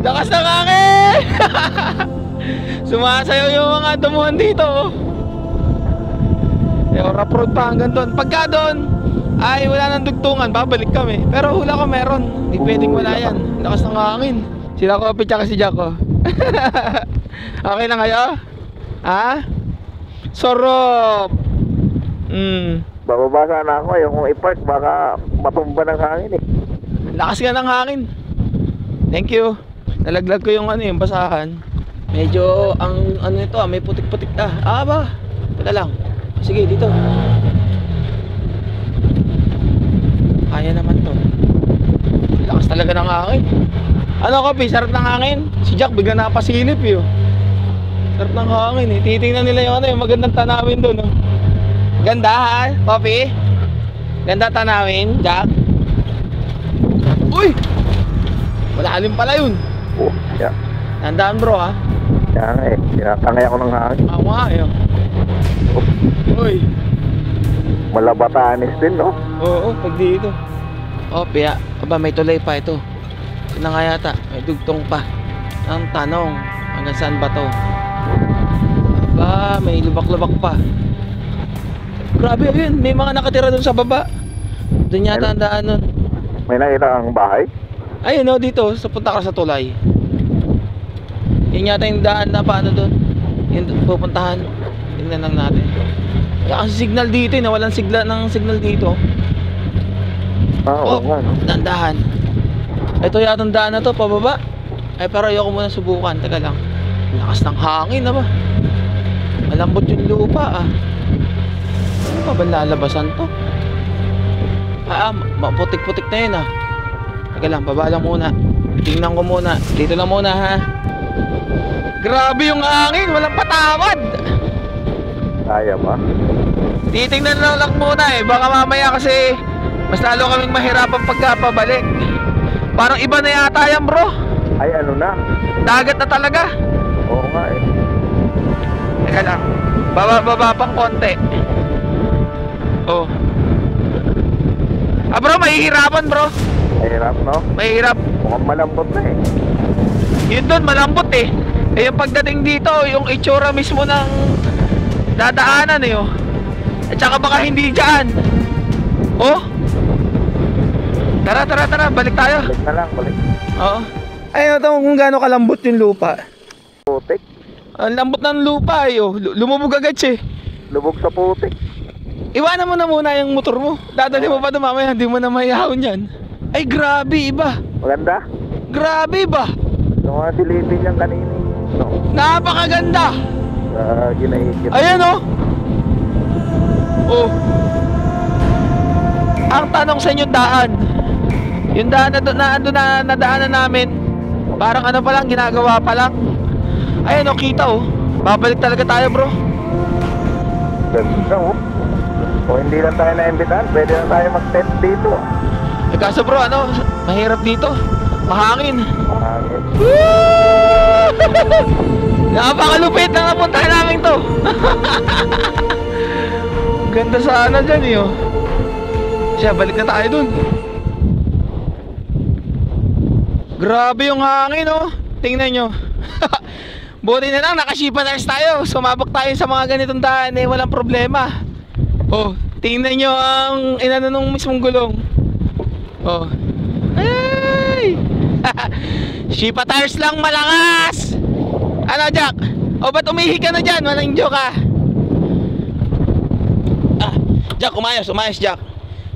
Lakas ng hangin! Sumasayaw yung mga dumuhan dito rough road pa hanggang doon. Pagka doon ay wala nang dugtungan, babalik kami. Pero hula ko meron. Hindi pwedeng wala yan. Lakas ng hangin. Sila ko tsaka si Jacko. Okay na kayo? Sorop! Bababa sana ako kung i-park baka matumba ng hangin eh. Lakas nga ng hangin. Thank you. Nalaglag ko yung yung basahan. Medyo ang ito may putik-putik ba? Teka lang. Sige dito. Kaya naman to. Lakas talaga ng hangin. Kopi, sarap ng hangin. Si Jack bigla napasilip yun. Sarap ng hangin eh. Titingnan nila yung magandang tanawin doon Ganda Kopi? Ganda tanawin, Jack? Uy! Malalim pala yun. Oh, yeah. Tandaan bro ha. Kaya nga eh, tinatangay ako ng hangin. Ako nga eh. Uy! Malabatanis din, no? Oo, pag dito. Oh, piya. Aba, may tulay pa ito. Ito na nga yata. May dugtong pa. Ang tanong, hanggang saan ba to? Aba, may lubak-lubak pa. Grabe, ayun. May mga nakatira dun sa baba. Doon yata ang daan nun. May nakita kang bahay? Ayun o, dito. Sa punta ka sa tulay. Yun yata yung daan na paano dun. Yung pupuntahan. Tingnan lang natin. Kaya kasi signal dito eh. Nawalan ng signal dito. Oo nga. Dandahan. Ito yata ang daan na to, pababa. Ay, pero ayoko muna subukan. Teka lang. Lakas ng hangin na ba? Malambot yung lupa ah. Ano pa ba lalabasan to? Maputik-putik na yun ah. Teka lang, baba lang muna. Tingnan ko muna. Dito lang muna ha. Grabe yung hangin, walang patawad. Kaya ba? Titingnan lang muna eh. Baka mamaya kasi mas lalo kaming mahirapan pagkapabalik. Parang iba na yata yan bro. Ay ano na? Dagat na talaga. Oo nga eh. Teka lang. Baba pang konti. Oh. Ah bro, mahihirapan bro. Mahirap, no? Mahirap. Mukhang malambot na eh. Yun doon, malambot eh. Eh yung pagdating dito, yung itsura mismo ng dadaanan eh oh. At saka baka hindi dyan. Oh. Tara, balik tayo. Balik na lang, balik. Oo. Ayun ito kung gaano kalambot yung lupa. Putik. Ang lambot ng lupa eh oh. Lumubog agad siya eh. Lubog sa putik. Iwanan mo na muna yung motor mo. Dadali mo pa ito mamaya, hindi mo na mayahon yan. Ay grabe, iba. Maganda? Grabe ba? Yung mga silipin niyang kanina. No? Napakaganda. Ginaikit. Ayan oh. Oh. Ang tanong sa inyo daan. Yung daan na nadaanan namin. Parang ano pa lang, ginagawa pa lang. Ayan oh, kita oh. Babalik talaga tayo bro. Ganda oh. O hindi lang tayo naimbitahan, pwede na tayo mag-tent dito. Eh kaso bro, ano, mahirap dito. Mahangin. Hangin. Napakalupit na napuntahan namin to. Ganda sana dyan eh oh. Siya, balik na tayo dun. Grabe yung hangin oh. Tingnan nyo. Buti na lang, nakashipaners tayo. Sumabak tayo sa mga ganitong daan eh, walang problema. Oh, tingnan nyo ang inano nung mismong gulong. Oh. Ay! Shipa tires lang malakas. Ano Jack? O ba't umihi ka na dyan? Walang joke ah. Jack, umayos Jack.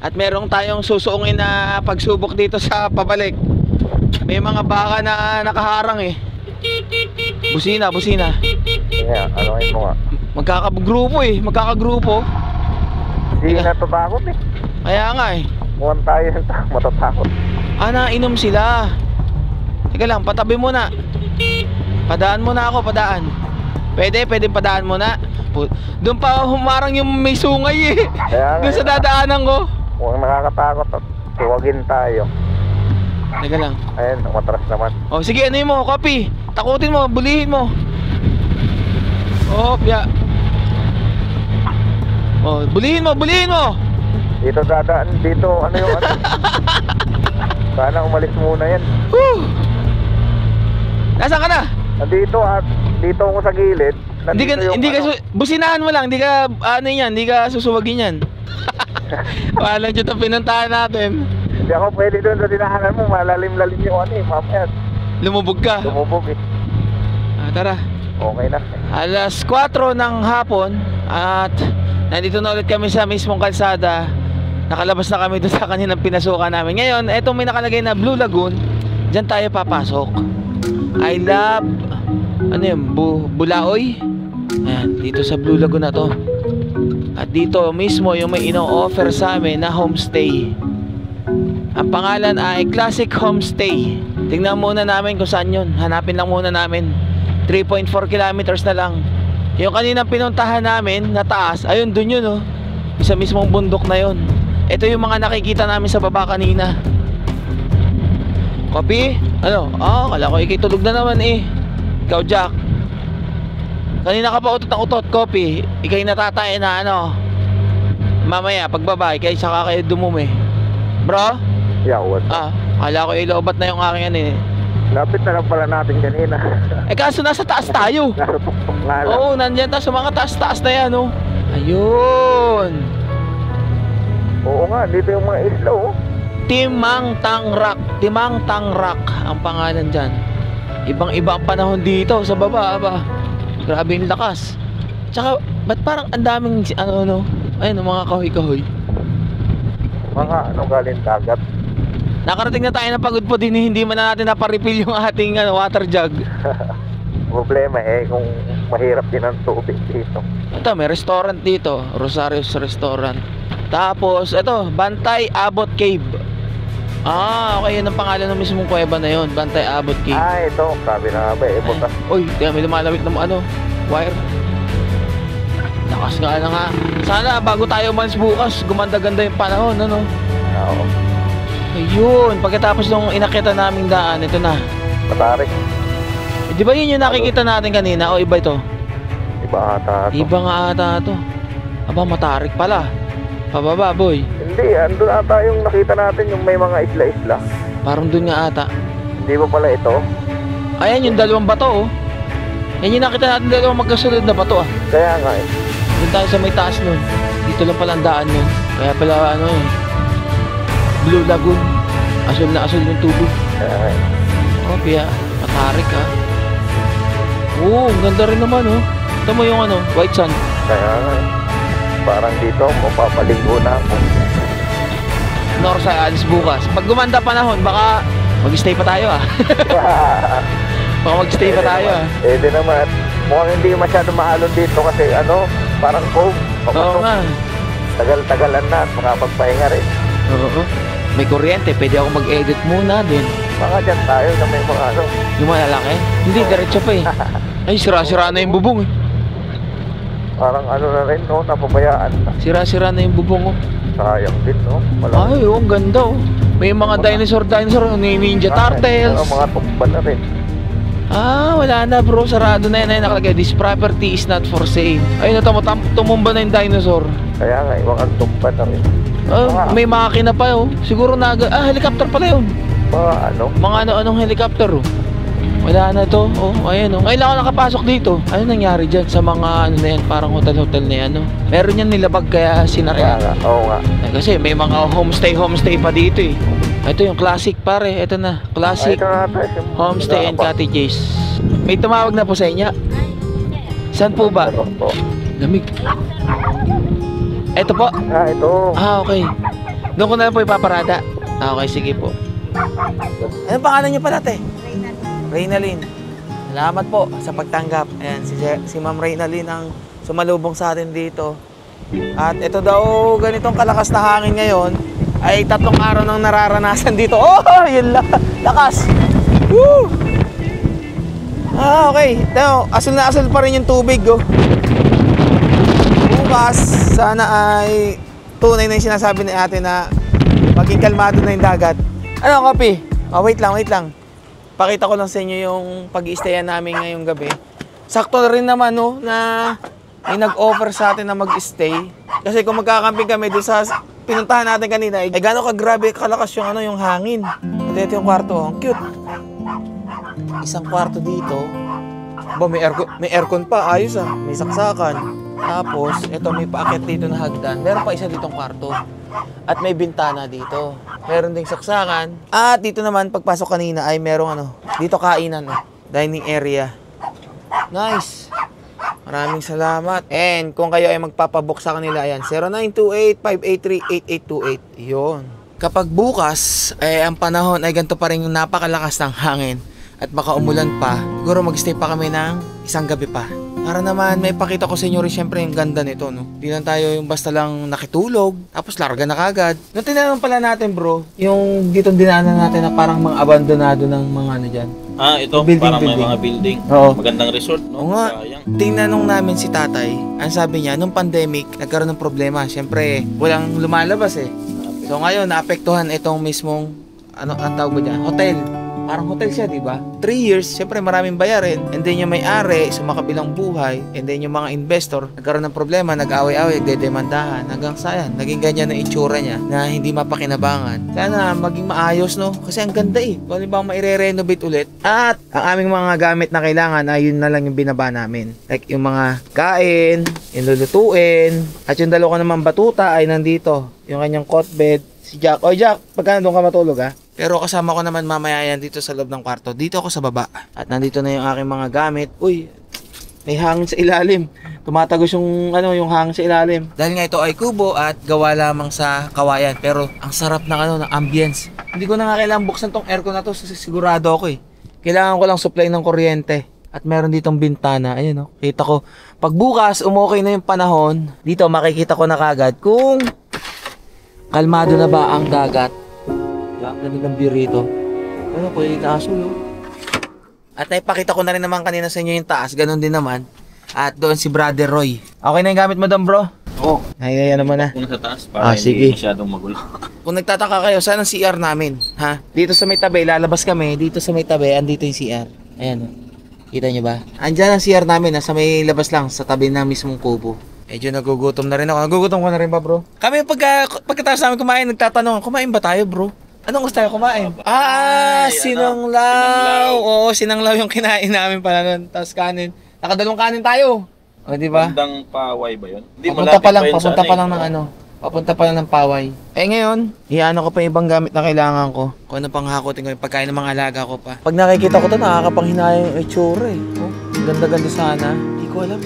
At meron tayong susuungin na pagsubok dito sa pabalik. May mga baka na nakaharang eh. Busina. Yeah, ano mo nga? Magkakagrupo. Hindi natatakot eh. Kaya nga eh. Mukhang tayo matatakot. Nainom sila. Teka lang, patabi muna. Padaan muna ako, padaan. Pwede padaan muna. Doon pa humarang yung may sungay eh. Doon sa dadaanan ko. Mukhang nakakatakot at tuwagin tayo. Teka lang. Ayun, umatras naman. Oh, sige, ano mo, copy. Takutin mo, bulihin mo. Oh, piya. Oh, bulihin mo. Dito dadaan, dito, ano yung ano? Sana umalis muna yan. Whew. Nasaan ka na? Nandito at dito ako sa gilid. Hindi ka businahan mo lang, hindi ka susuwagin yan. Walang dito pinuntahan natin. Hindi ako pwede doon sa dinahanan mo, malalim-lalim yung ano eh, mamaya. Lumubog ka. Lumubog eh. Tara. Okay na. Alas 4 ng hapon at nandito na ulit kami sa mismong kalsada. Nakalabas na kami doon sa kaninang pinasukan namin. Ngayon, etong may nakalagay na Blue Lagoon. Diyan tayo papasok. I love Bulaoy. Ayan, dito sa Blue Lagoon na to. At dito mismo yung may ino-offer sa amin na homestay. Ang pangalan ay Classic Homestay. Tingnan muna namin kung saan yun. Hanapin lang muna namin. 3.4 kilometers na lang. Yung kaninang pinuntahan namin na taas, ayun dun yun oh. Sa mismong bundok na yun. Ito yung mga nakikita namin sa baba kanina. Copy? Ano? Kala ko ikitulog na naman eh. Ikaw, Jack. Kanina ka pa utot ng utot, Copy. Ikay natatay na ano. Mamaya, pagbaba, ikay saka kayo dumumi. Bro? Yeah, what? Kala ko ilobat na yung aking ano eh. Lapit na lang pala natin kanina. Kaso nasa taas tayo. Nasa tuktok nga lang. Oo, nandyan tayo sa mga taas-taas na yan, oh. Ayun. Oo nga, dito yung mga isla, oh. Timang Tangrak ang pangalan dyan. Ibang-iba ang panahon dito sa baba, ba. Grabe yung lakas. Tsaka, ba't parang ang daming, ayun, mga kahoy-kahoy. Mga galing dagat. Nakarating na tayo ng pagod po din, hindi man na natin naparefill yung ating water jug. Problema kung mahirap din ang tubig dito. Ito, may restaurant dito, Rosario's Restaurant. Tapos, ito, Bantay Abot Cave. Okay, yun ang pangalan ng mismong kuweba na yun, Bantay Abot Cave. Ito, sabi na nga ba, butas. Uy, may lumalawit ng wire. Lakas nga. Sana bago tayo umalis bukas, gumanda-ganda yung panahon, Oo. Ayun, pagkatapos nung inakita naming daan, ito na. Matarik. Di ba yun yung nakikita natin kanina o iba ito? Iba ata ito. Iba nga ata ito. Aba, matarik pala. Pababa, boy. Hindi, andun ata yung nakita natin yung may mga isla-isla. Parang dun nga ata. Hindi ba pala ito? Ayan yung dalawang bato, oh. Yan yung nakita natin, dalawang magkasunod na bato, ah. Kaya nga eh. Doon tayo sa may taas nun. Dito lang pala ang daan nun. Kaya pala Blue Lagoon. Asul na asul yung tubig. Kaya nga eh. Kaya matarik, ah. Oo, ang ganda rin naman, oh. Ito mo yung white sand. Kaya nga eh. Parang dito, mapapaligo na ako. Norsa alis bukas. Pag gumanda panahon, baka mag-stay pa tayo, ah. Baka mag-stay pa tayo, ah. Di naman. Mukhang hindi masyado maalon dito kasi parang cove. Oo nga. Tagal-tagalan na at makapagpahinga rin. Oo. May kuryente, pwede ako mag-edit muna din. Mga dyan tayo na may mga Yung malalaki? Hindi, diretso pa eh. Ay, sira-sira na yung bubong eh. Parang na rin, napabayaan na. Sira-sira na yung bubong, oh. Sayang din, Ay, ang ganda, oh. May mga dinosaur, ninja turtles. Mga tukban na rin. Wala na bro, sarado na yan. Ay, nakalagay, this property is not for sale. Ay, tumumba na yung dinosaur. Kaya nga, ibang tukban na rin. May makina pa, oh. Siguro helicopter pala yun. Mga ano-anong helicopter, oh. Wala na to, oh, ayan, oh. Ngayon lang ako nakapasok dito. Ano nangyari dyan sa mga na yan, parang hotel-hotel na yan, oh. Meron yan nilabag kaya sinarya. Oo nga. Kasi may mga homestay pa dito, eh. Ito yung classic, pare. Ito na, classic homestay and cottages. May tumawag na po sa inyo. Saan po ba? Lamig. Ito po. Ito. Okay. Doon ko na lang po ipaparada. Okay, sige po. Anong pangalan niyo pala, te? Reynalyn. Salamat po sa pagtanggap. Ayan, si Ma'am Reynalyn ang sumalubong sa atin dito. At ito daw, ganitong kalakas na hangin ngayon, ay 3 araw nang nararanasan dito. Oh, yun lang. Lakas. Woo! Okay. Ito, asul na asul pa rin yung tubig, oh. Bukas, sana ay tunay na yung sinasabi ni ate na maging kalmado na yung dagat. Ano, Kopi? Wait lang. Pakita ko lang sa inyo yung pag-i-stayan namin ngayong gabi. Sakto na rin naman, no, na may nag-offer sa atin na mag-stay. Kasi kung magkakamping kami doon sa pinuntahan natin kanina, ay gano'n kagrabe kalakas yung yung hangin. At ito yung kwarto, ang cute. Isang kwarto dito. May aircon pa, ayos ah. May saksakan. Tapos, ito may paakyat dito na hagdan. Meron pa isa ditong kwarto. At may bintana dito. Meron ding saksakan. At dito naman, pagpasok kanina ay merong dito kainan, dining area. Nice. Maraming salamat. And kung kayo ay magpapabook sa kanila, ayan, 0928-583-8828. Yun. Kapag bukas, ang panahon ay ganito pa rin yung napakalakas ng hangin at baka umulan pa, siguro mag-stay pa kami ng isang gabi pa. Para naman may pakita ko sa inyo rin syempre yung ganda nito, no? Di lang tayo yung basta lang nakitulog, tapos larga na kagad. Nung tinanong pala natin, bro, yung dito dinaanan natin na parang mga abandonado ng mga dyan. Ito, parang may mga building. Oo. Magandang resort, no? Oo nga. Tinanong namin si tatay, ang sabi niya, nung pandemic, nagkaroon ng problema. Syempre, walang lumalabas eh. So ngayon, naapektuhan itong mismong, ang tawag ba dyan? Hotel. parang hotel siya, di ba? 3 years, syempre maraming bayarin. And then yung may-ari, sumakabilang buhay. And then yung mga investor, nagkaroon ng problema, nag-away-away, nagdedemandahan. Hanggang sa yan, naging ganyan ang itsura niya na hindi mapakinabangan. Sana maging maayos, no? Kasi ang ganda eh. Kung ba maire-renovate ulit. At ang aming mga gamit na kailangan ay yun na lang yung binaba namin. Like yung mga kain, yung lulutuin. At yung dalawa ko naman batuta ay nandito. Yung kanyang cot bed. Si Jack. O Jack, pagka doon ka matulog ha? Pero kasama ko naman mamaya yan dito sa loob ng kwarto. Dito ako sa baba. At nandito na yung aking mga gamit. Uy, may hangin sa ilalim. Tumatagos yung yung hangin sa ilalim. Dahil nga ito ay kubo at gawa lamang sa kawayan. Pero ang sarap ng ng ambience. Hindi ko na nga kailangan buksan tong aircon na to. Sigurado ako eh. Kailangan ko lang supply ng kuryente. At meron ditong bintana. Ayun kita ko. Pag bukas, umokay na yung panahon. Dito makikita ko na kagad kung kalmado na ba ang dagat. Ganda ng view rito. Kuya yung aso yun. At naipakita ko na rin naman kanina sa inyo yung taas. Ganon din naman. At doon si Brother Roy. Okay na yung gamit mo doon, bro? Oo. Ay, naman na. Kung nasa taas para hindi sige. masyadong magulo. Kung nagtataka kayo, saan ang CR namin? Ha? Dito sa may tabi, lalabas kami. Dito sa may tabi, andito yung CR. Ayan. Kita nyo ba? Andyan ang CR namin. Nasa may labas lang. Sa tabi ng mismong kubo. Medyo nagugutom na rin ako. Nagugutom ko na rin ba, bro? Kami pagkatapos namin kumain, nagtatanong, kumain ba tayo, bro? Anong gusto tayo kumain? Sinanglaw. Oo, sinanglaw yung kinain namin pala nun. Tapos kanin. Nakadalong kanin tayo. O, di ba? Bandang Paway ba yun? Hindi, Papunta pa lang yun ng Papunta pa lang ng Paway. Eh ngayon, iano ko pa yung ibang gamit na kailangan ko. Kung ano pang hakutin ko, yung pagkain ng mga alaga ko pa. Pag nakikita ko to, nakakapanghinaya yung itsura eh. Oh, ganda-ganda sana. Hindi ko alam.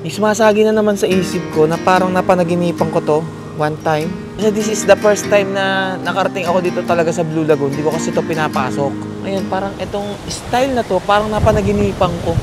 May sumasagi na naman sa isip ko na parang napanaginipan ko to one time. Kasi this is the first time na nakarating ako dito talaga sa Blue Lagoon. Hindi ko kasi ito pinapasok. Ngayon, parang itong style na to, parang napanaginipan ko.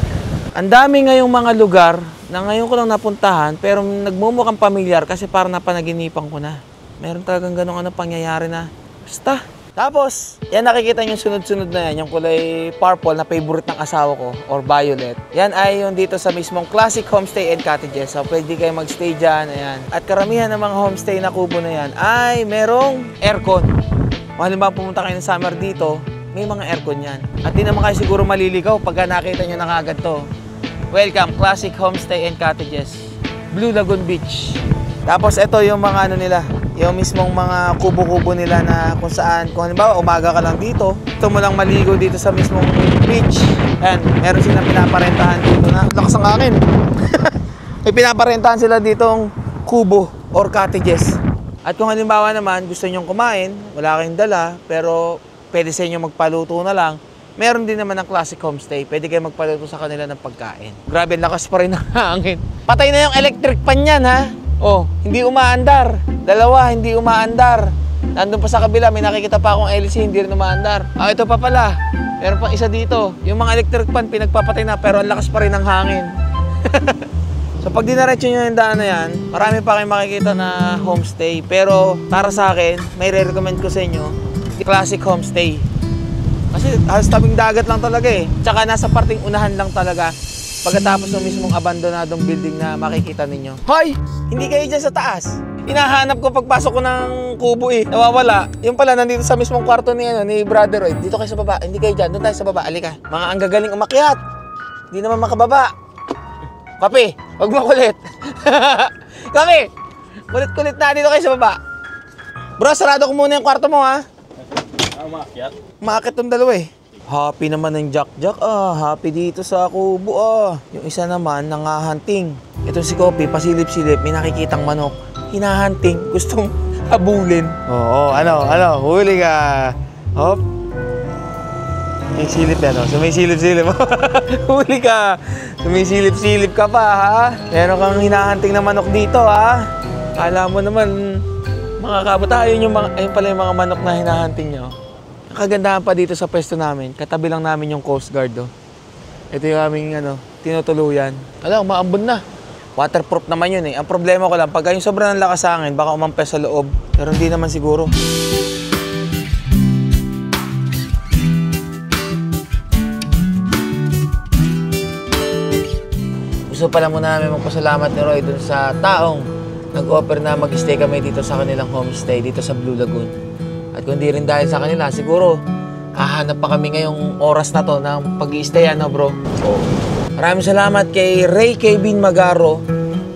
Ang dami ngayong mga lugar na ngayon ko lang napuntahan pero nagmumukhang pamilyar kasi parang napanaginipan ko na. Meron talagang ganong pangyayari na basta. Tapos, yan nakikita nyo sunod-sunod na yan, yung kulay purple na favorite ng asawa ko or violet. Yan ay yung dito sa mismong Classic Homestay and Cottages. So, pwede kayo magstay dyan. Ayan. At karamihan ng mga homestay na kubo na yan ay merong aircon. Kung halimbawa pumunta kayo ng summer dito, may mga aircon yan. At di naman kayo siguro maliligaw pagka nakita nyo na kagad to. Welcome, Classic Homestay and Cottages, Blue Lagoon Beach. Tapos ito yung mga nila, yung mismong mga kubo-kubo nila na kung saan, kung halimbawa umaga ka lang dito, ito mo lang maligo dito sa mismong beach. Ayan, meron silang pinaparentahan dito na, lakas ang hangin. May pinaparentahan sila ditong kubo or cottages. At kung halimbawa naman gusto nyong kumain, wala kayong dala, pero pwede sa inyo magpaluto na lang, meron din naman ng Classic Homestay. Pwede kayo magpaluto sa kanila ng pagkain. Grabe, lakas pa rin ng hangin. Patay na yung electric pan yan, ha? Oh, hindi umaandar. Dalawa, hindi umaandar. Nandun pa sa kabila, may nakikita pa akong LC, hindi rin umaandar. Ito pa pala. Meron pang isa dito. Yung mga electric pan, pinagpapatay na, pero ang lakas pa rin ng hangin. So, pag dinaretso nyo yung daan na yan, marami pa kayong makikita na homestay. Pero, para sa akin, may re-recommend ko sa inyo, Classic Homestay. Kasi halos tabing dagat lang talaga eh. Tsaka nasa parting unahan lang talaga. Pagkatapos ng mismong abandonadong building na makikita ninyo. Hoy! Hindi kayo dyan sa taas. Hinahanap ko pagpasok ko ng kubo eh. Nawawala. Yung pala nandito sa mismong kwarto ni Brother Roy. Dito kayo sa baba. Hindi kayo dyan. Doon tayo sa baba. Alika. Mga ang gagaling umakyat. Hindi naman makababa. Kape, wag makulit. Kape! Kulit-kulit na. Dito kayo sa baba. Bro, sarado ko muna yung kwarto mo ha. Umakyat? Umakyat tong dalawa eh. Happy naman ng Jack. Happy dito sa kubo Yung isa naman nangahunting. Ito si Kopi, pasilip-silip, may nakikitang manok. Hinahunting, gustong habulin. Oo, huli ka. Hop. May silip yan, sumisilip-silip. Huli ka. Sumisilip-silip ka pa, ha? Meron kang hinahunting na manok dito, ha? Alam mo naman, mga kabataan, ayun pala yung mga manok na hinahunting nyo. Kagandahan pa dito sa pwesto namin, katabi lang namin yung Coast Guard. Ito yung aming tinutuluyan. Maambon na. Waterproof naman yun eh. Ang problema ko lang, pag yung sobrang lakas sa akin, baka umampes sa loob. Pero hindi naman siguro. Gusto pala muna namin magpasalamat ni Roy dun sa taong nag-offer na mag-stay kami dito sa kanilang homestay, dito sa Blue Lagoon. At kung di rin dahil sa kanila, siguro hahanap pa kami ngayong oras na to ng pag-i-stay, ano bro? Oo. Maraming salamat kay Ray Kevin Magaro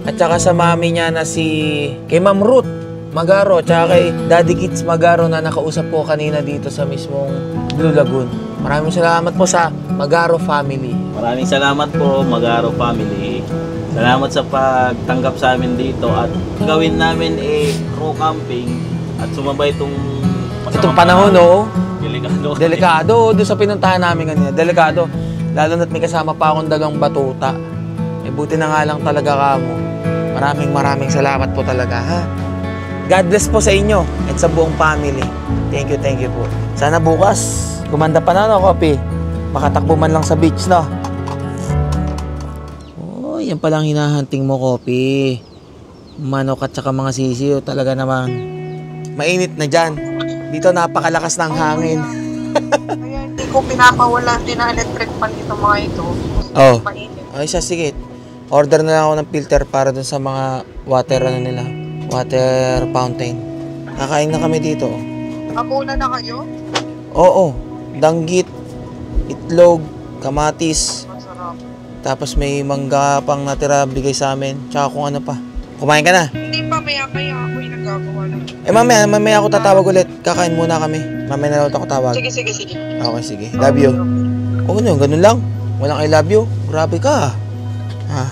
at saka sa mami niya na kay Ma'am Ruth Magaro at saka kay Daddy Kids Magaro na nakausap po kanina dito sa mismong Blue Lagoon. Maraming salamat po sa Magaro family. Maraming salamat po, Magaro family. Salamat sa pagtanggap sa amin dito at gawin namin crew camping at sumabay itong Panahon, no? Delikado. Delikado. Doon sa pinuntahan namin kanina. Delikado. Lalo na't may kasama pa akong dagang batuta. Buti na nga lang talaga kamo. Maraming salamat po talaga, ha? God bless po sa inyo at sa buong family. Thank you po. Sana bukas, gumanda pa na, no, Kopi? Makatakbo man lang sa beach, no? Oh, yan palang hinahunting mo, Kopi. Manok at saka mga sisiyo, talaga namang mainit na dyan. Dito napakalakas ng hangin. Kaya hindi ko pinapawala din ang electric pan dito mga ito. Oh. Mainit. Ay, siya, sige. Order na lang ako ng filter para dun sa mga water nila. Water fountain. Kakain na kami dito. Abuna na kayo? Oo. Danggit, itlog, kamatis. Masarap. Tapos may mangga pang natira bigay sa amin. Tsaka kung ano pa. Kumain ka na? Hindi pa, maya-maya ako yung nagagawa lang. Mamaya ako tatawag ulit. Kakain muna kami. Mamaya na ulit ako tawag. Sige. Okay, sige. Love you. Oo, no, ganun lang. Walang I love you. Grabe ka. Ha?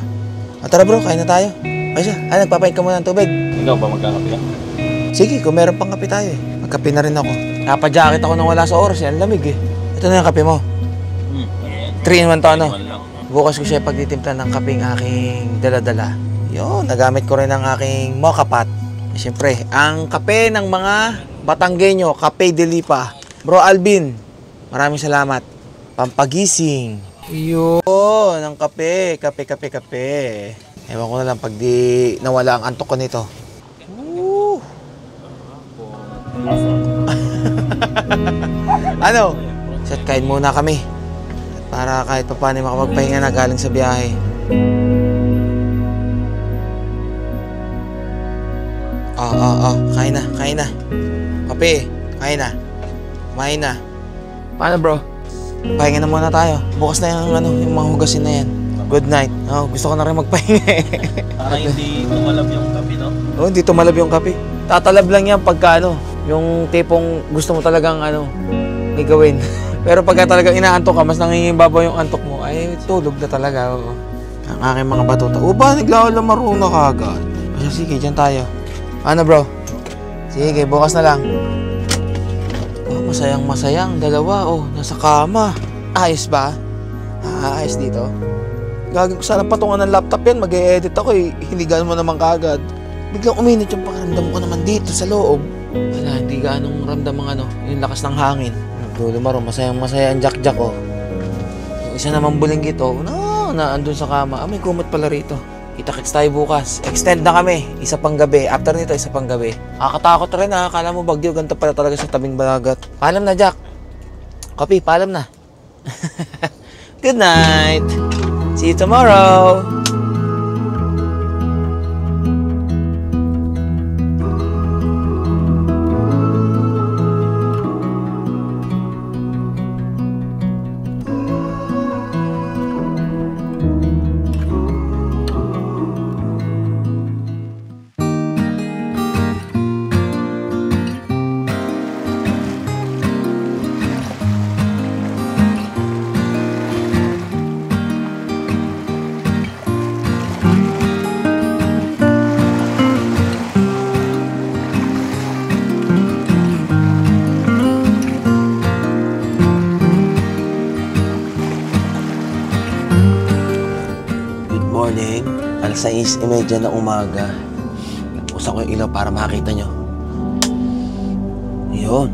Tara bro, kain na tayo. Ay siya, nagpapain ka muna ng tubig. Ikaw ba magkakape ka? Sige, kung meron pang kape tayo eh. Magkape na rin ako. Napa-jacket ako nang wala sa oras eh. Ang lamig eh. Ito na yung kape mo. 3-in-1 to ano. Bukas ko siya pagtitimpla ng kapeng aking dala-dala. Yun, nagamit ko rin ang aking mocha pot. Siyempre, ang kape ng mga Batanggenyo, Kape de Lipa. Bro Alvin, maraming salamat. Pampagising. Yun, ang kape. Kape. Ewan ko na lang pag di nawala ang antok ko nito. Woo! Ano? Set kain muna kami. Para kahit pa paano makapagpahinga na galing sa biyahe. Kain na. Kape, kain na. Kumain na. Paano bro? Pahinga na muna tayo. Bukas na yung mga hugasin na yan. Good night. Gusto ko na rin magpahinga eh. Para hindi tumalab yung kape, no? Hindi tumalab yung kape. Tatalab lang yan pagka yung tipong gusto mo talagang may gawin. Pero pagka talagang inaantok ka, mas nangingibabaw yung antok mo, ay tulog na talaga. Oo. Ang aking mga batuta. Ba, naglalaro na kagad. Sige, dyan tayo. Ano bro? Sige, bukas na lang. Masayang dalawa. Nasa kama. Ayos ba? Ayos dito. Gagawin ko sana patungan ng laptop yan. Mag-e-edit ako eh. Hinigaan mo naman kagad. Biglang uminit yung pakiramdam ko naman dito sa loob. Wala, hindi gaanong ramdam ang yung lakas ng hangin. Nagdulumaro, masaya ang jack-jack oh. Yung isa naman bulinggit oh. Andun sa kama. May kumot pala rito. Kita-kits tayo bukas. Extend na kami. Isa pang gabi. After nito, isa pang gabi. Kakatakot rin ha. Akala mo bagyo. Ganito pala talaga sa tabing balagat. Paalam na, Jack. Kopi, paalam na. Good night. See you tomorrow. Alas 6:30 na umaga. Usa ko yung ilaw para makita nyo. Yun.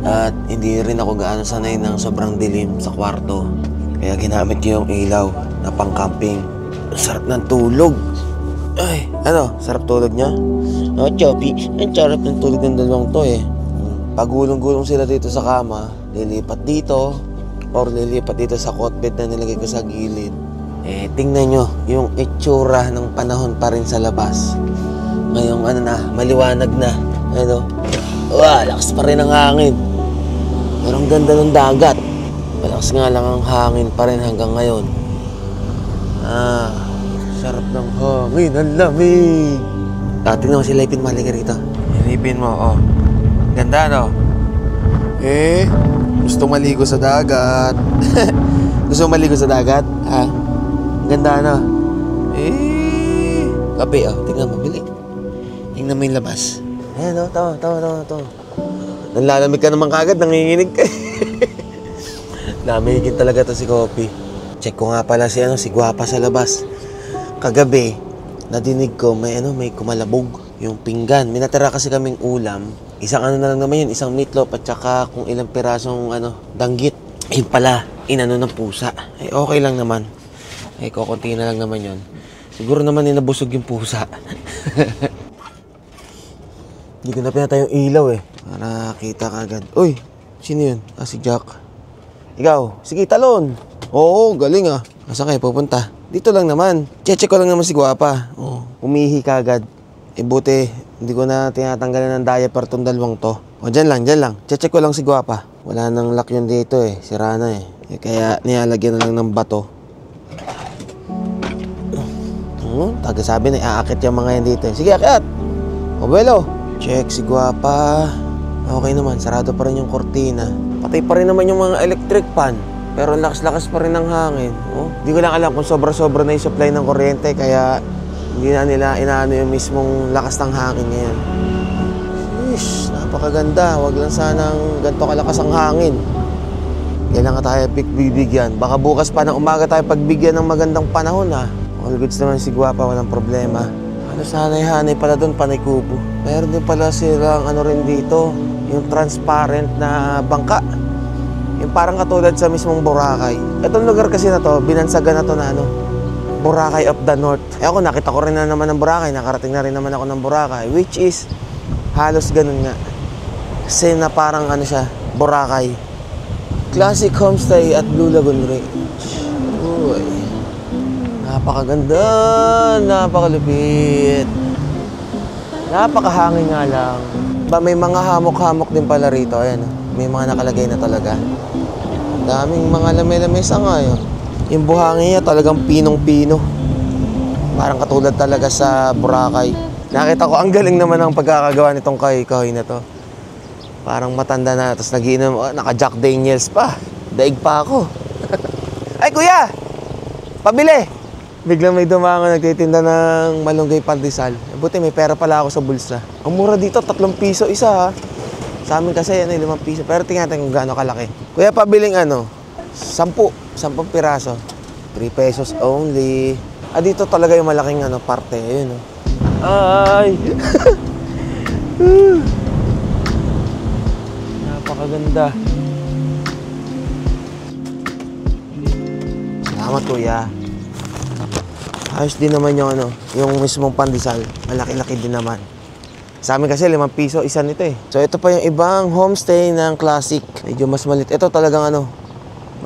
At hindi rin ako gaano sanay ng sobrang dilim sa kwarto. Kaya ginamit ko yung ilaw na pang-camping. Sarap ng tulog. Ay, sarap tulog niya? Choppy, ang sarap ng tulog ng dalawang to eh. Pagulong-gulong sila dito sa kama, lilipat dito, or lilipat dito sa cot bed na nilagay ko sa gilid. Tingnan nyo yung itsura ng panahon pa rin sa labas. Ngayong maliwanag na. Lakas pa rin ang hangin. Pero ang ganda ng dagat. Malakas nga lang ang hangin pa rin hanggang ngayon. Sarap ng hangin, ang lamig. Tingnan mo si Laypin, mali ka rito. Hinipin mo, oh. Ganda, no? Gusto maligo sa dagat. Gusto maligo sa dagat? Ha? Ganda, no? Kape, oh. Tingnan mo, bili. Tingnan mo yung labas. Ayan, oh. Tawa. Nanlalamig ka naman kagad, nanginginig ka. Lamigin talaga to si Kopi. Check ko nga pala si Guwapa sa labas. Kagabi, nadinig ko may kumalabog yung pinggan. Minatira kasi kaming ulam. Isang na lang naman yun, isang meatloaf at saka kung ilang pirasong danggit. Yun pala, inano ng pusa. Okay lang naman. Kukunti na lang naman yun. Siguro naman nabusog yung pusa. Hindi ko na pinatay yung ilaw para kita ka agad. Uy, sino yun? Si Jack. Ikaw, sige, talon. Oo, galing Saan kayo pupunta? Dito lang naman. Check ko lang naman si Guwapa. Umihi ka agad. Buti, hindi ko na tinatanggalan ng diaper tong dalawang to. Dyan lang. Check ko lang si Guwapa. Wala nang lock yun dito Sira na Kaya nilalagyan na lang ng bato. Taga sabi na aakit yung mga yan dito. Sige, akit! Obelo! Check si Guwapa. Okay naman, sarado pa rin yung kortina. Patay pa rin naman yung mga electric fan. Pero lakas-lakas pa rin ng hangin. Hindi ko lang alam kung sobra-sobra na yung supply ng kuryente. Kaya hindi na nila inaano yung mismong lakas ng hangin ngayon. Ish, napakaganda. Huwag lang sanang ganito kalakas ang hangin. Kailangan tayo bibigyan. Baka bukas pa ng umaga tayo pagbigyan ng magandang panahon All goods naman si Guwapa, walang problema. Hanay-hanay pala doon, panay kubo. Meron din pala silang rin dito, yung transparent na bangka. Yung parang katulad sa mismong Boracay. Itong lugar kasi na to, binansagan na to na Boracay of the North. Ako, nakita ko rin na naman ng Boracay. Nakarating na rin naman ako ng Boracay. Which is, halos ganun nga. Kasi na parang siya, Boracay. Classic homestay at Blue Lagoon Ridge. Uy. Napakaganda. Napakalupit. Napakahangin nga lang. May mga hamok-hamok din pala rito. Ayan, may mga nakalagay na talaga. Daming mga lame-lamesa nga Yung buhangin niya talagang pinong-pino. Parang katulad talaga sa Boracay. Nakita ko, ang galing naman ang pagkakagawa nitong kahoy na to. Parang matanda na, tapos nagiinom, naka-Jack Daniels pa. Daig pa ako. Ay, kuya! Pabili! Biglang may dumango nagtitinda ng malunggay pandesal. Buti may pera pala ako sa bulsa. Ang mura dito, 3 piso isa Sa amin kasi 5 piso. Pero tingnan natin kung gaano kalaki. Kuya, pabiling 10 piraso. 3 pesos only. Dito talaga yung malaking parte. Ayun Ay! Napakaganda. Salamat, kuya. Ayos din naman yung mismong pandesal. Malaki-laki din naman. Sa amin kasi 5 piso isa nito So ito pa yung ibang homestay ng Classic. Medyo mas maliit. Ito talagang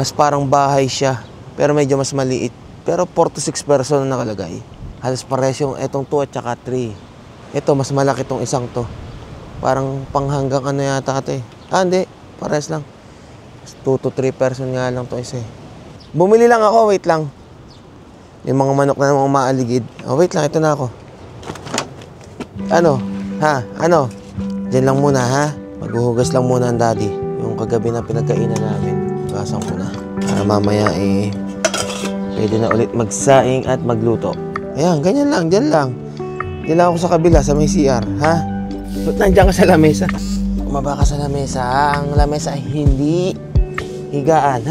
mas parang bahay siya. Pero medyo mas maliit. Pero 4 to 6 person na nakalagay. Halos pares yung itong 2 at saka 3. Ito mas malaki tong isang to. Parang panghanggang yata ito hindi. Pares lang. 2 to 3 person nga lang to isa Bumili lang ako. Wait lang. May mga manok na namang umaaligid. Wait lang, ito na ako. Diyan lang muna, Maghuhugas lang muna ang daddy. Yung kagabi na pinagkainan namin. Hugasan ko na. Para mamaya pwede na ulit magsaing at magluto. Ayan, ganyan lang, diyan lang. Diyan lang ako sa kabila, sa may CR, Ba't nandiyan ka sa lamesa? Umaba ka sa lamesa, Ang lamesa ay hindi higaan,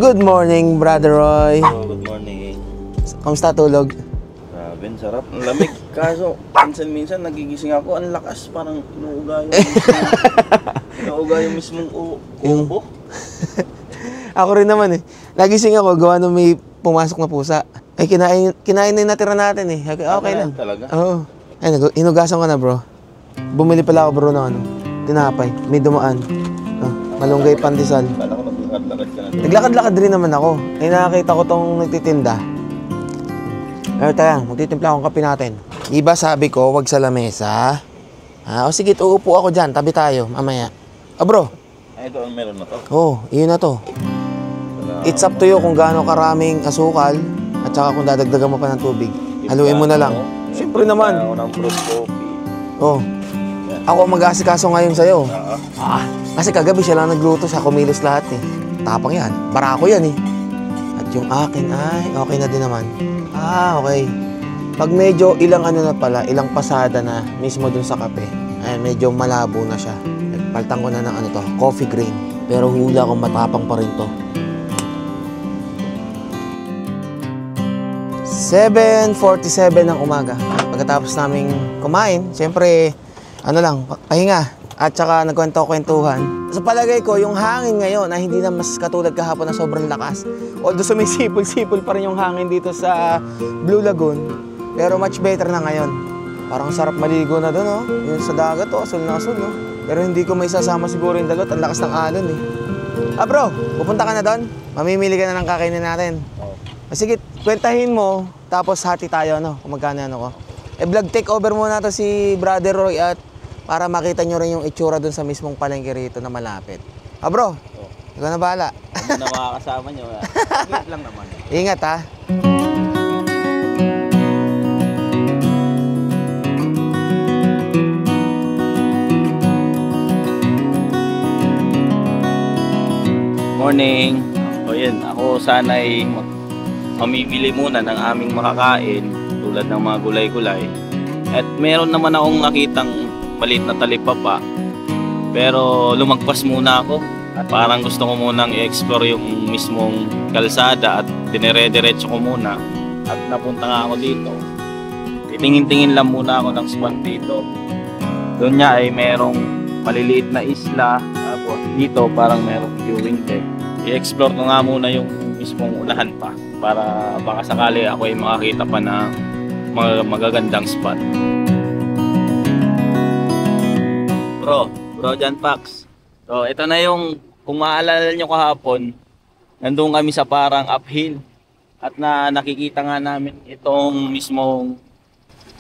Good morning, Brother Roy. Good morning. Kamusta tulog? Grabe, sarap. Ang lamig. Kaso, minsan nagigising ako, ang lakas. Parang inuuga yung mismong ubo. Ako rin naman Nagising ako, gawa nung may pumasok na pusa. Kinain na yung natira natin Okay lang. Talaga? Oo. Inugasan ko na, bro. Bumili pala ako, bro, ng tinapay. May dumaan. Malunggay pandesal. Kala ko naglakad-lakad ka na. Naglakad-lakad rin naman ako. Nakakita ko tong nagtitinda. Pero tayo, magtitimpla akong kape natin. Diba sabi ko, wag sa lamesa? O sige, uupo ako dyan, tabi tayo, mamaya. Bro, ito ang meron na to. Iyon na to. It's up to you kung gaano karaming asukal at saka kung dadagdagan mo pa ng tubig. Haluin mo na lang. Siyempre naman. Ako ng fruit coffee. Ako ang mag-aasikaso ngayon sa'yo. Kasi kagabi siya lang nagluto, siya kumilos lahat eh. Tapang yan. Barako yan eh. At yung akin ay okay na din naman. Okay. Pag medyo ilang ilang pasada na mismo dun sa kape, ay medyo malabo na siya. Paltan ko na ng coffee grain. Pero hula kong matapang pa rin to. 7:47 ng umaga. Pagkatapos naming kumain, siyempre, pahinga. At saka nagkwento-kwentuhan. Sa palagay ko, yung hangin ngayon ay hindi na mas katulad kahapon na sobrang lakas. Although sumisipol-sipol pa rin yung hangin dito sa Blue Lagoon. Pero much better na ngayon. Parang sarap maligo na doon, Yung sa dagat, asul na asul, Pero hindi ko may sasama siguro yung dagat. Ang lakas ng alon, bro, pupunta ka na doon? Mamimili ka na ng kakainin natin. Sige, kwentahin mo, tapos hati tayo, kung magkano ko. Vlog takeover muna to si Brother Roy at para makita nyo rin yung itsura dun sa mismong palengke rito na malapit. Bro, ikaw na bahala. Ano na makakasama nyo? Wait lang naman. Ingat, ha. Morning. Yun, ako sana'y mamimili muna ng aming makakain tulad ng mga gulay-gulay. At meron naman akong nakitang maliit na talipapa. Pero lumagpas muna ako. At parang gusto ko munang i-explore yung mismong kalsada at dinire-diretso ko muna. At napunta nga ako dito. Titingin-tingin lang muna ako ng spot dito. Doon niya ay merong maliliit na isla. Tapos dito parang merong viewing deck. I-explore ko nga muna yung mismong unahan pa. Para baka sakali ako ay makakita pa ng magagandang spot. Bro John Pax. So, ito na yung, kung maalala nyo kahapon, nandun kami sa parang uphill. At nakikita nga namin itong mismong,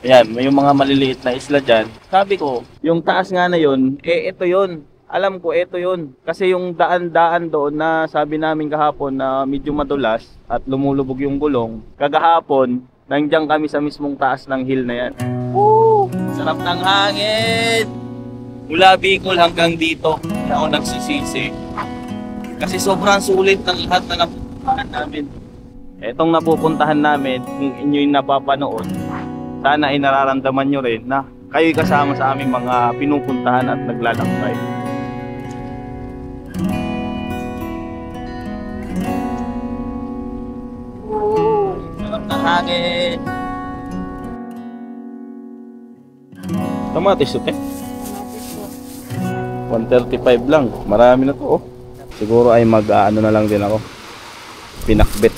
yung mga maliliit na isla dyan. Sabi ko, yung taas nga na yun, ito yun. Alam ko, ito yun. Kasi yung daan-daan doon na sabi namin kahapon na medyo madulas at lumulubog yung gulong, kagahapon, nandiyan kami sa mismong taas ng hill na yan. Woo! Sarap ng hangin! Mula Bicol hanggang dito, ako nagsisisi. Kasi sobrang sulit ng lahat na napupuntahan namin. Etong napupuntahan namin, kung inyo'y napapanood, sana ay nararamdaman nyo rin na kayo'y kasama sa aming mga pinupuntahan at naglalakbay. Sarap ng hangin! Kamatis ito 135 lang. Marami na to, Siguro ay mag-ano na lang din ako. Pinakbit.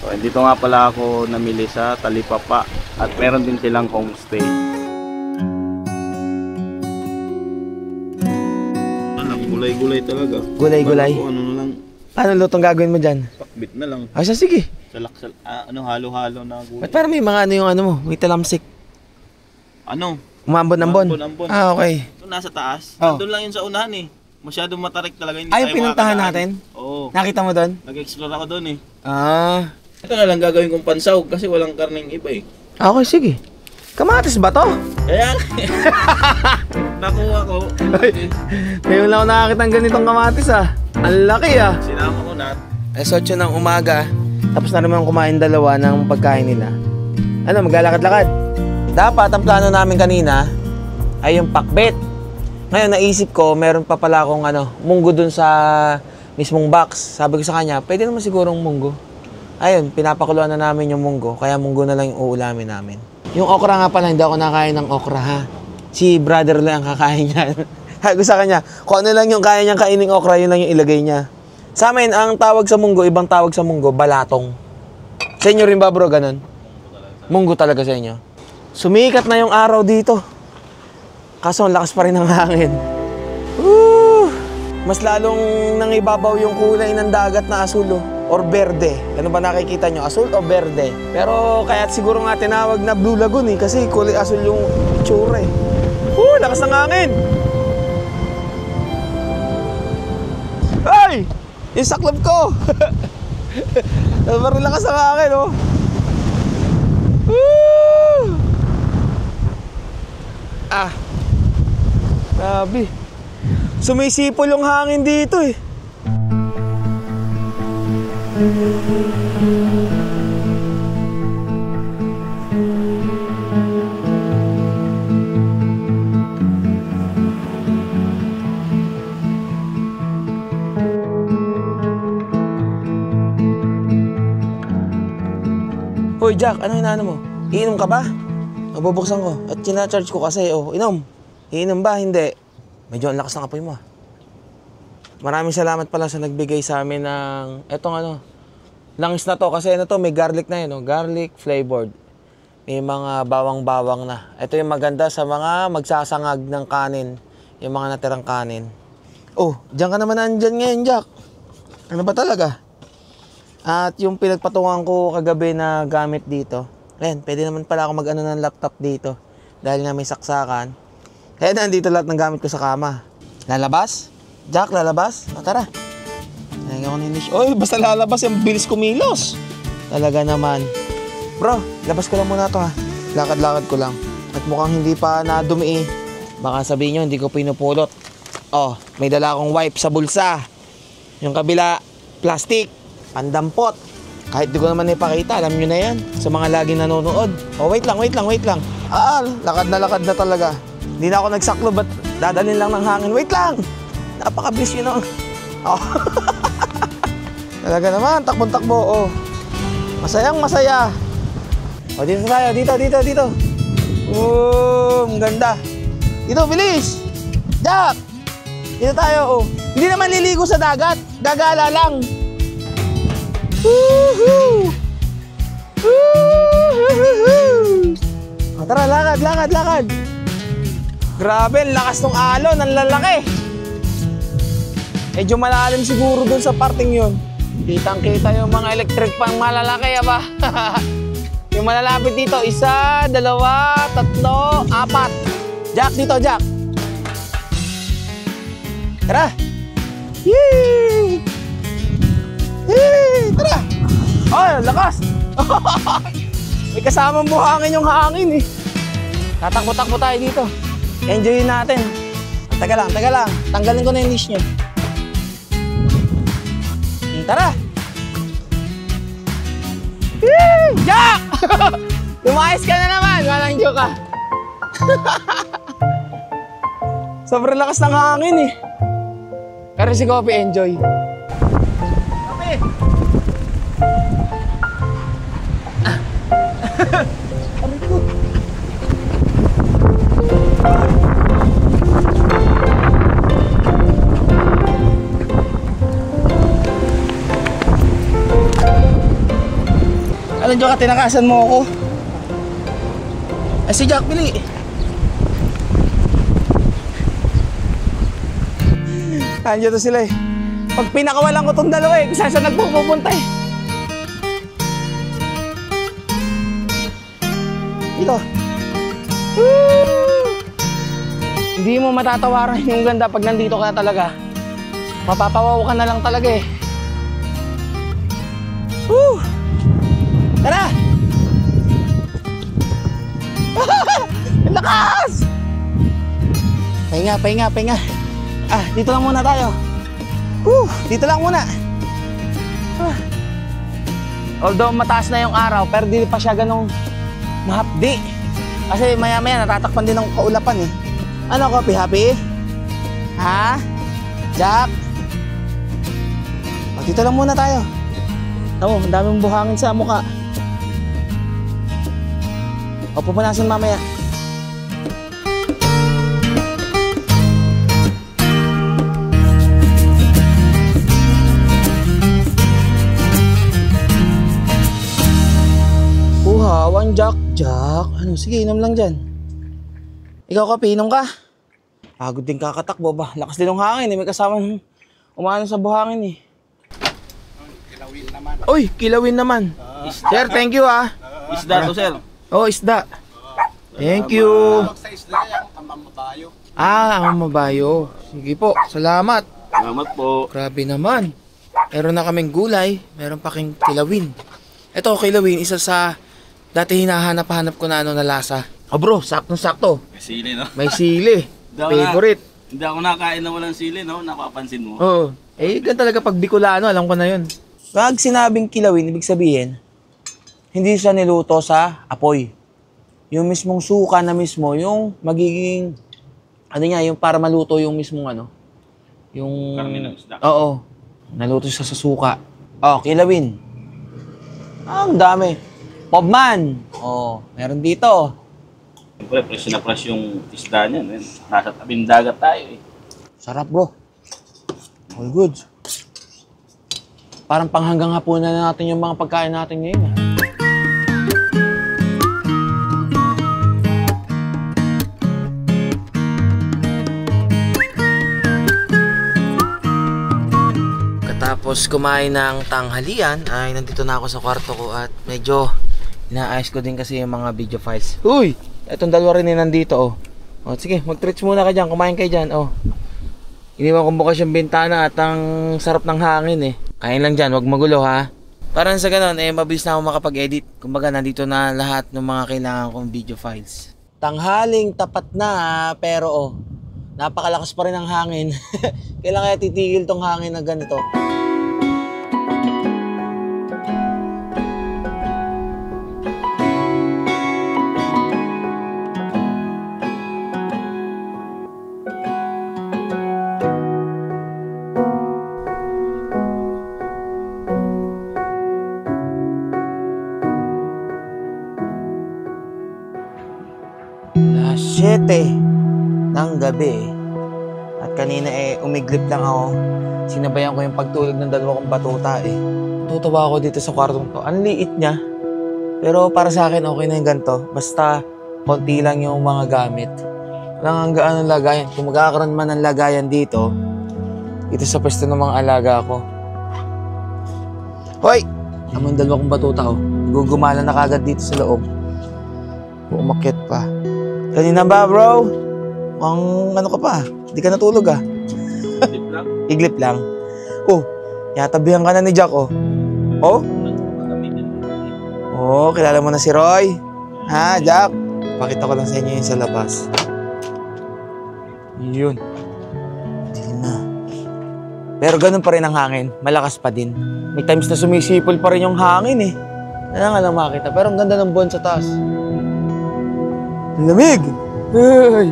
So, dito nga pala ako namili sa Talipapa. At meron din silang homestay. Gulay-gulay talaga. Gulay-gulay? Ano na lang. Paano lutong gagawin mo dyan? Pakbit na lang. Sige. Salak-salak. Halo-halo na gulay. Ba't parang may mga mo? May talamsik. Umambon-ambon? Umambon-ambon. Okay. Ito nasa taas. Oh. Doon lang yun sa unahan Masyadong matarik talaga. Hindi yung pinuntahan natin? Oo. Nakita mo doon? Nag-explore ako doon Ito na lang gagawin kong pansawg kasi walang karneng iba Okay, sige. Kamatis ba to? Kaya nakuha ko. Ngayon lang ako nakakita ng ganitong kamatis Ang laki Sinama ko na. 8 ng umaga. Tapos na naman kumain dalawa ng pagkain nila. Maglalakad-lakad. Dapat ang plano namin kanina ay yung pakbet. Ngayon naisip ko, meron pa pala akong munggo dun sa mismong box. Sabi ko sa kanya, pwede naman sigurong munggo. Ayun, pinapakuluan na namin yung munggo, kaya munggo na lang yung uulamin namin. Yung okra nga pala, hindi ako nakain ng okra Si brother lang ang kakain niya. Sabi ko sa kanya, kung ano lang yung kaya niyang kaining okra, yun lang yung ilagay niya. Sa amin, ang tawag sa munggo, ibang tawag sa munggo, balatong. Sa inyo rin ba bro, ganun? Munggo talaga sa inyo. Sumikat na yung araw dito. Kaso ang lakas pa rin ng hangin. Mas lalong nangibabaw yung kulay ng dagat na asul or berde. Ano ba nakikita nyo? Asul o berde? Pero kaya siguro nga tinawag na Blue Lagoon kasi kulay asul yung itsura Lakas ng hangin! Ay! Yung saklob ko! Sobrang lakas ang akin, oh. Woo! Ah. Grabe. Sumisipol yung hangin dito, eh. Hoy Jack, ano inaano mo? Iinom ka ba? Mabubuksan ko at charge ko kasi, oh, inom. Iinom ba? Hindi. Medyo ang lakas ng apoy mo. Maraming salamat pala sa nagbigay sa amin ng etong ano, langis na to kasi ano to, may garlic na yun, oh, garlic flavored. May mga bawang-bawang na. Ito yung maganda sa mga magsasangag ng kanin, yung mga natirang kanin. Oh, diyan ka naman nandyan ngayon, Jack. Ano ba talaga? At yung pinagpatungan ko kagabi na gamit dito, ayan, pwede naman pala ako mag-ano ng laptop dito dahil nga may saksakan. Kaya nandito lahat ng gamit ko sa kama. Lalabas? Jack, lalabas? O, tara. Nalagyan ko na yung dish. Oy, basta lalabas yung bilis kumilos. Talaga naman. Bro, labas ko lang muna to ha. Lakad-lakad ko lang. At mukhang hindi pa nadumi eh. Baka sabihin nyo, hindi ko pinupulot. Oh, may dala akong wipe sa bulsa. Yung kabila, plastic. Pandampot. Kahit di ko naman ipakita, alam nyo na yan. Sa mga laging nanonood. Oh, wait lang. Lakad na talaga. Hindi na ako nagsaklo, ba't dadalhin lang ng hangin? Wait lang! Napakabilis yun, oh. Oh. Talaga naman, takbong-takbo, oh. Masayang-masaya. Oh, dito tayo, dito. Oh, ang ganda. Dito, bilis! Jack! Dito tayo, oh. Hindi naman liligo sa dagat. Gagala lang. Woohoo! Woohoo! Oh, tara, lakad. Grabe, lakas ng alon, ang lalaki. Medyo malalim siguro dun sa parting yun. Kitang-kita yung mga electric pang malalaki, ba? Yung malalapit dito, 1, 2, 3, 4. Jack, dito, Jack. Tara. Yee! Tara! Ay, lakas! May kasamang buhangin yung hangin eh. Tatakbo-takbo tayo dito. Enjoyin natin. Taga lang. Tanggalin ko na yung leash nyo. Tara! Yee! Jack! Lumayas ka na naman. Walang joke ka. Sobrang lakas ng hangin eh. Pero si Coffee, enjoy. Alam nyo ka, tinakasan mo ako. Ay, si Jack, bili. Andiyo to sila eh. Pag pinakawalan ko itong dalawa eh, saan siya nagpupunta eh. Dito. Woo! Hindi mo matatawaran yung ganda pag nandito ka talaga. Mapapawaw ka na lang talaga eh. Woo! Tara! Ang lakas! Pahinga. Ah, dito lang muna tayo. Dito lang muna. Although mataas na yung araw, pero di pa siya ganong mahapdi. Kasi maya-maya natatakpan din ng kaulapan eh. Ano, Coffee? Happy? Ha? Jack? O, dito lang muna tayo. Oo, ang daming buhangin sa mukha. O, pupunasan mamaya. Uhawan, Jack. Ano, sige, inom lang dyan. Ikaw, Coffee, inom ka? Pagod din kakatakbo ba? Lakas din ng hangin eh. May kasamang umano sa buhangin eh. Kilawin naman. Uy, kilawin naman. Sir, thank you ah. Isda to, sir. Oh, isda. Thank you. Ah, ang mabayo. Sige po, salamat. Salamat po. Grabe naman. Meron na kaming gulay, meron pa king kilawin. Ito, kilawin, isa sa dati hinahanap-hanap ko na na lasa. Oh bro, saktong-sakto. May sili, no? May sili. Favorite. Hindi ako nakain na walang sili, no? Napapansin mo. Oo. Gan talaga pag Bicolano, alam ko na yun. Pag sinabing kilawin, ibig sabihin, hindi siya niluto sa apoy. Yung mismong suka na mismo, yung magiging, yung para maluto yung mismong yung... Karne ng isda. Oo. Naluto siya sa suka. Kilawin. Ang dami. Pobman. Meron dito. Siyempre, fresh na fresh yung isda niyan. Nasa tabing dagat tayo eh. Sarap bro. All good. Parang panghanggang hapunan na natin yung mga pagkain natin ngayon. Tapos kumain ng tanghalian ay nandito na ako sa kwarto ko at medyo inaayos ko din kasi yung mga video files. Uy! Itong dalawa rin nandito sige, mag-stretch muna ka dyan, kumain kayo dyan Iniwan kong bukas yung bintana at ang sarap ng hangin Kain lang dyan, wag magulo ha. Parang sa ganun mabilis na ako makapag-edit. Kumbaga nandito na lahat ng mga kailangan kong video files. Tanghaling tapat na pero napakalakas pa rin ang hangin. Kailan kaya titigil tong hangin na ganito? Alas 7 ng gabi at kanina umiglip lang ako. Sinabayan ko yung pagtulog ng dalawa kong batuta Tutuwa ako dito sa kwartong to. Ang liit niya. Pero para sa akin okay na yung ganito. Basta konti lang yung mga gamit. Walang hanggaan ng lagayan. Kung magkakaroon man ng lagayan dito sa pwesto ng mga alaga ko. Hoy! Amang dalawa kong batuta Gugumala na kagad dito sa loob. Umakyat pa. Kanina ba, bro? Ang ka pa? Hindi ka natulog Iglip lang. Iglip lang. Yatabihan ka na ni Jack kilala mo na si Roy? Ha, Jack? Pakita ko lang sa inyo yun sa labas. Yun. Hindi na. Pero ganun pa rin ang hangin. Malakas pa din. May times na sumisipol pa rin yung hangin Kaya nga lang makita. Pero ang ganda ng buwan sa taas. Lamig! Hey!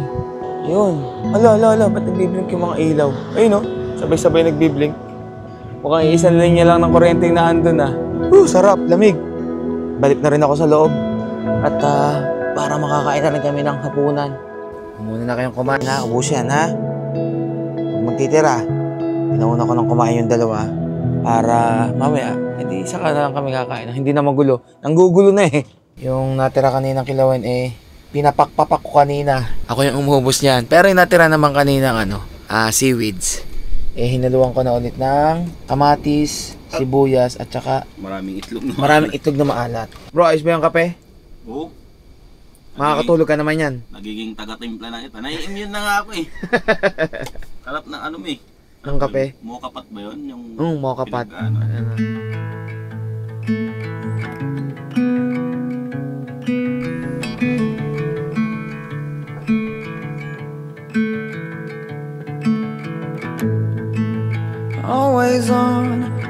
Yun. Ala. Ba't nagbiblink yung mga ilaw? Ayun sabay-sabay nagbiblink. Mukhang iisang linya lang ng kuryente na andun sarap, lamig. Balik na rin ako sa loob. At para makakain na rin kami ng hapunan. Muna na kayong kumain ubus yan Huwag magtitira. Pinauna ko nang kumain yung dalawa. Para mamaya, saka na lang kami kakain. Hindi na magulo. Nanggugulo na Yung natira kaninang kilawin pinapakpapak ko kanina. Ako yung umuubos niyan. Pero yung natira naman kanina seaweeds. Hinaluan ko na ulit ng kamatis, sibuyas, at saka Maraming itlog na maalat. Bro, ayos ba yung kape? Oo. Makakatulog ka naman yan. Nagiging taga-timpla na ito. Nai-immune na nga ako Sarap ng Ng kape? Mokapat ba yun? Mokapat.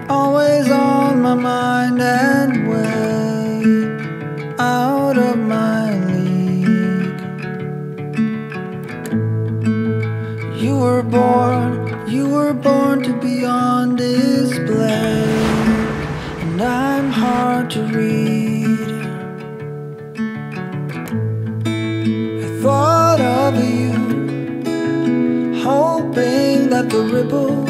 Always on my mind and way out of my league. You were born to be on display, and I'm hard to read. I thought of you, hoping that the ripples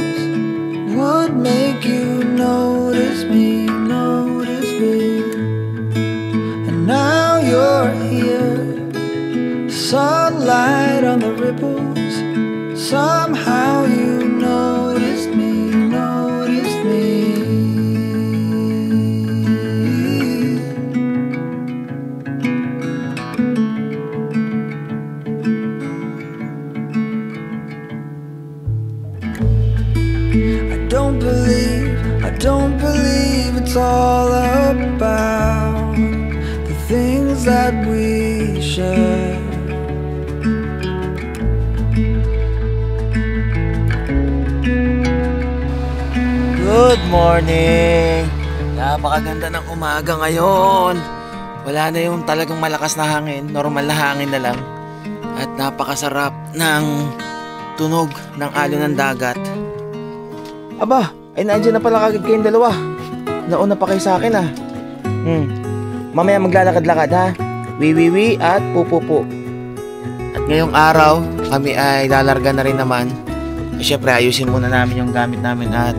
would make you notice me. And now you're here, sunlight on the ripples. Somehow you noticed me. all about the things that we share. Good morning! Napakaganda ng umaga ngayon. Wala na yung talagang malakas na hangin, normal na hangin na lang. At napakasarap ng tunog ng alon ng dagat. Aba, ay nandiyan na pala kagad kayong dalawa. Nauna pa kayo sa akin ah. Mamaya maglalakad-lakad ha. Wiwiwi at pupupu. At ngayong araw, kami ay lalarga na rin naman. Siyempre ayusin muna namin yung gamit namin at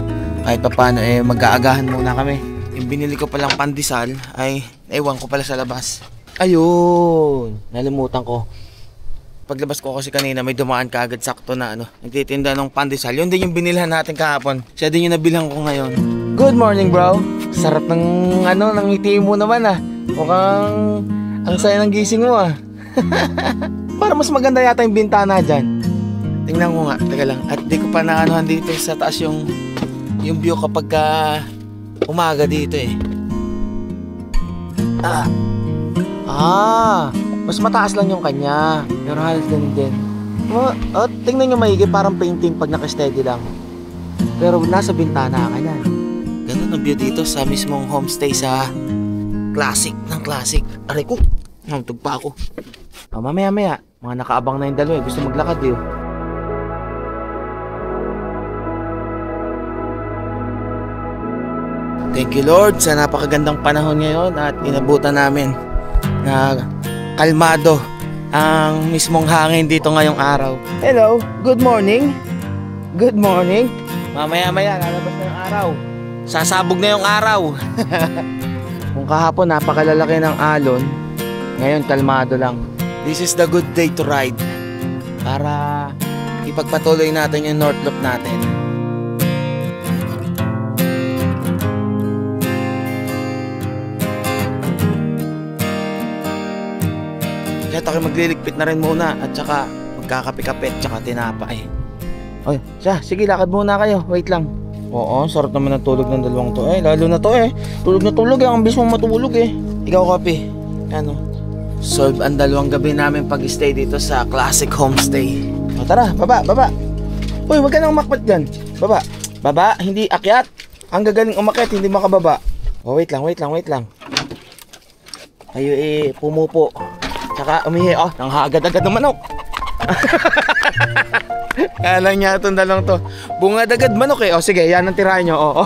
kahit pa paano mag-aagahan muna kami. Yung binili ko palang pandesal ay naiwan ko pala sa labas. Ayun, nalimutan ko. Paglabas ko kasi kanina may dumaan kaagad sakto na nagtitinda ng pandesal. Yun din yung binilhan natin kahapon. Siya din yung nabilhan ko ngayon. Good morning bro. Sarap ng ng ngiti mo naman ah. Mukhang ang saya ng gising mo ah. Para mas maganda yata yung bintana dyan. Tingnan ko nga, teka lang. At di ko pa naanohan dito sa taas yung view kapag umaga dito eh. Mas mataas lang yung kanya. Pero halos ganun din. Tingnan nyo maigi, parang painting pag naka-steady lang. Pero nasa bintana ka yan. Ganun ang view dito sa mismong homestay sa classic ng classic. Aray ko, namtog pa ako. Mamaya, mga nakaabang na yung dalawa gusto maglakad eh. Thank you Lord sa napakagandang panahon ngayon at inabutan namin na kalmado ang mismong hangin dito ngayong araw. Hello, good morning. Good morning. Mamaya lalabas na yung araw. Sasabog na yung araw. Kung kahapon napakalalaki ng alon, ngayon kalmado lang. This is the good day to ride para ipagpatuloy natin yung North Loop natin. Kaya tayo magliligpit na rin muna at saka magkakape-kape at saka tinapay. Oy, sige lakad muna kayo. Wait lang. Oo, sarap naman ng tulog ng dalawang to. Lalo na to tulog na tulog ang bilis mong matulog Ikaw kape. Solve ang dalawang gabi namin pag-stay dito sa classic homestay. Tara, baba. Uy, wag ka nang umakyat dyan. Baba, hindi akyat. Ang gagaling umakyat, hindi makababa. Wait lang. Kayo pumupo. Tsaka umihi, nang hagad-agad ng manok. Kala niya itong dalawang to. Bungad-agad manok sige, yan ang tirahan nyo.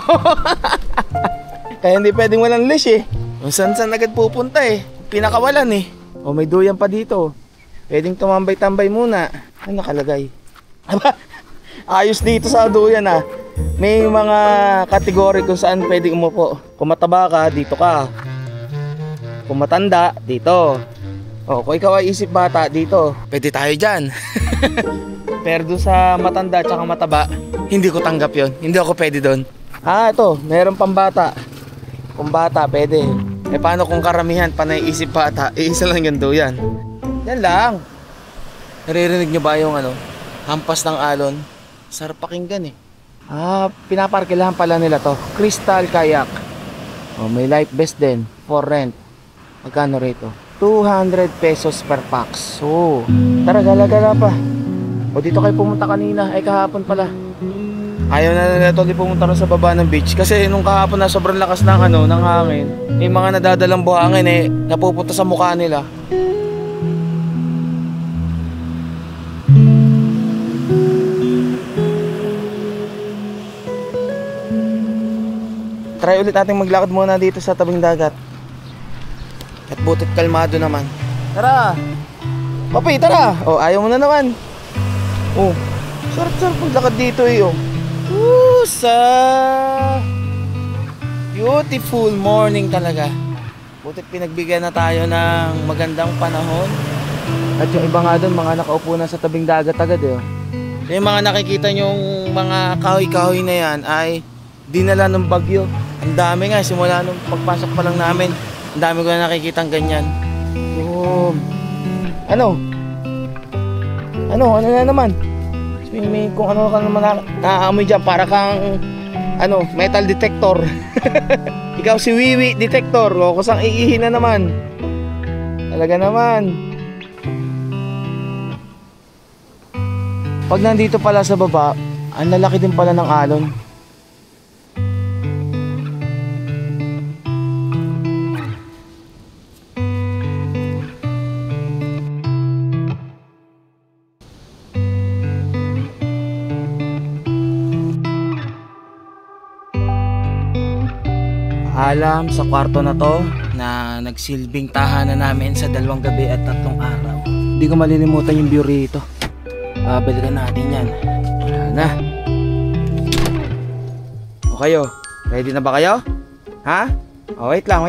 Kaya hindi pwedeng walang leash Kung saan agad pupunta Pinakawalan may duyan pa dito. Pwedeng tumambay-tambay muna. Ano nakalagay? Ayos dito sa duyan May mga kategory kung saan pwedeng umupo. Kung mataba ka, dito ka. Kung matanda, dito. Kung ikaw ay isip bata, dito. Pwede tayo dyan. Pero doon sa matanda at saka mataba, hindi ko tanggap yon. Hindi ako pwede doon. Ito, meron pang bata. Kung bata, pwede. Paano kung karamihan pa naiisip bata? Isa lang yung duyan. Yan lang. Naririnig nyo ba yung hampas ng alon? Sarap pakinggan pinaparkilahan pala nila to. Crystal Kayak. May life vest din. For rent. Magkano rito? 200 pesos per pax. So, tara, gala-gala pa. Dito kayo pumunta kanina. Kahapon pala. Ayaw na nila ito pumunta rin sa baba ng beach. Kasi nung kahapon na sobrang lakas ng hangin. May mga nadadalang buhangin napupunta sa mukha nila. Try ulit natin maglakad muna dito sa tabing dagat. At butit kalmado naman. Tara! Papi, tara! Ayaw mo na naman. Sarap-sarap maglakad dito sa beautiful morning talaga. Butit pinagbigyan na tayo ng magandang panahon. At yung iba nga doon, mga nakaupo na sa tabing dagat agad Yung mga nakikita nyong mga kahoy-kahoy na yan ay dinala ng bagyo. Ang dami nga, simula nung pagpasok pa lang namin. Ang dami ko na nakikitang ganyan. Ano na naman? May kung ano ka naman naaamoy dyan, para kang metal detector. Ikaw si Wiwi detector. O, kusang iihin na naman. Talaga naman. Pag nandito pala sa baba, ang lalaki din pala ng alon. Alam sa kwarto na to na nagsilbing tahanan namin sa 2 gabi at 3 araw. Hindi ko malilimutan yung view rito. Balikan natin yan. Wala na. O kayo, ready na ba kayo? Ha? O wait lang.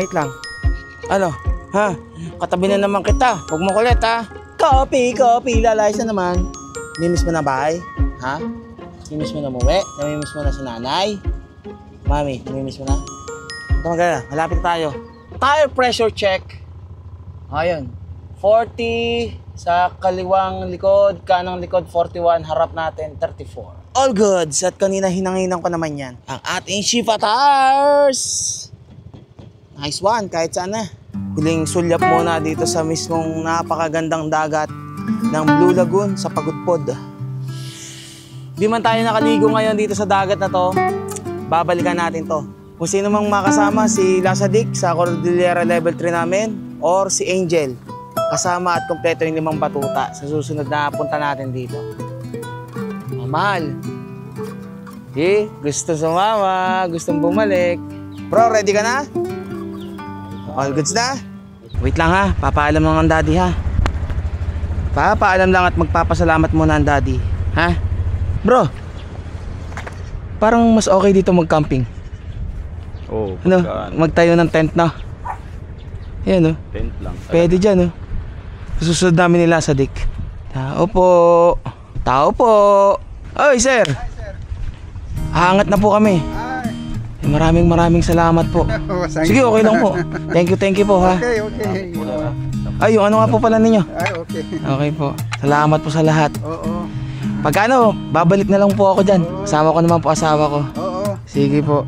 Ano? Ha? Katabi na naman kita. Huwag mo kulit ha. Copy. Lalayas na naman. Namimiss mo na bahay? Ha? Namimiss mo na umuwi? Namimiss mo na si nanay? Mami, namimiss mo na? Magana, malapit tayo. Tire pressure check. Ayun. 40 sa kaliwang likod, kanang likod 41, harap natin 34. All goods. At kanina hinanginan ko naman yan. Ang ating Shifa tires. Nice one, kahit saan na. Huling sulyap muna dito sa mismong napakagandang dagat ng Blue Lagoon sa Pagudpod. Di man tayo nakaligo ngayon dito sa dagat na to, babalikan natin to. Kung sino mang makasama, si Lasadik sa Cordillera Level 3 namin or si Angel, kasama at kompleto yung 5 batuta sa susunod na punta natin dito. Mahal. Gusto sumama, gustong bumalik. Bro, ready ka na? All goods na? Wait lang ha, papaalam lang ang daddy ha. Papaalam lang at magpapasalamat muna ang daddy. Ha? Bro, parang mas okay dito mag-camping. Oh, magtayo ng tent na. Ayan o. Tent lang. Pwede dyan o. Susunod namin nila sa Dick. Tao po. Oy sir. Hangat na po kami. Maraming salamat po. Sige, okay lang po. Thank you po ha. Okay. Ay, yung ano nga po pala ninyo? Okay. Okay po. Salamat po sa lahat. Oo. Pagkano, babalik na lang po ako dyan. Kasama ko naman po asawa ko. Oo. Sige po.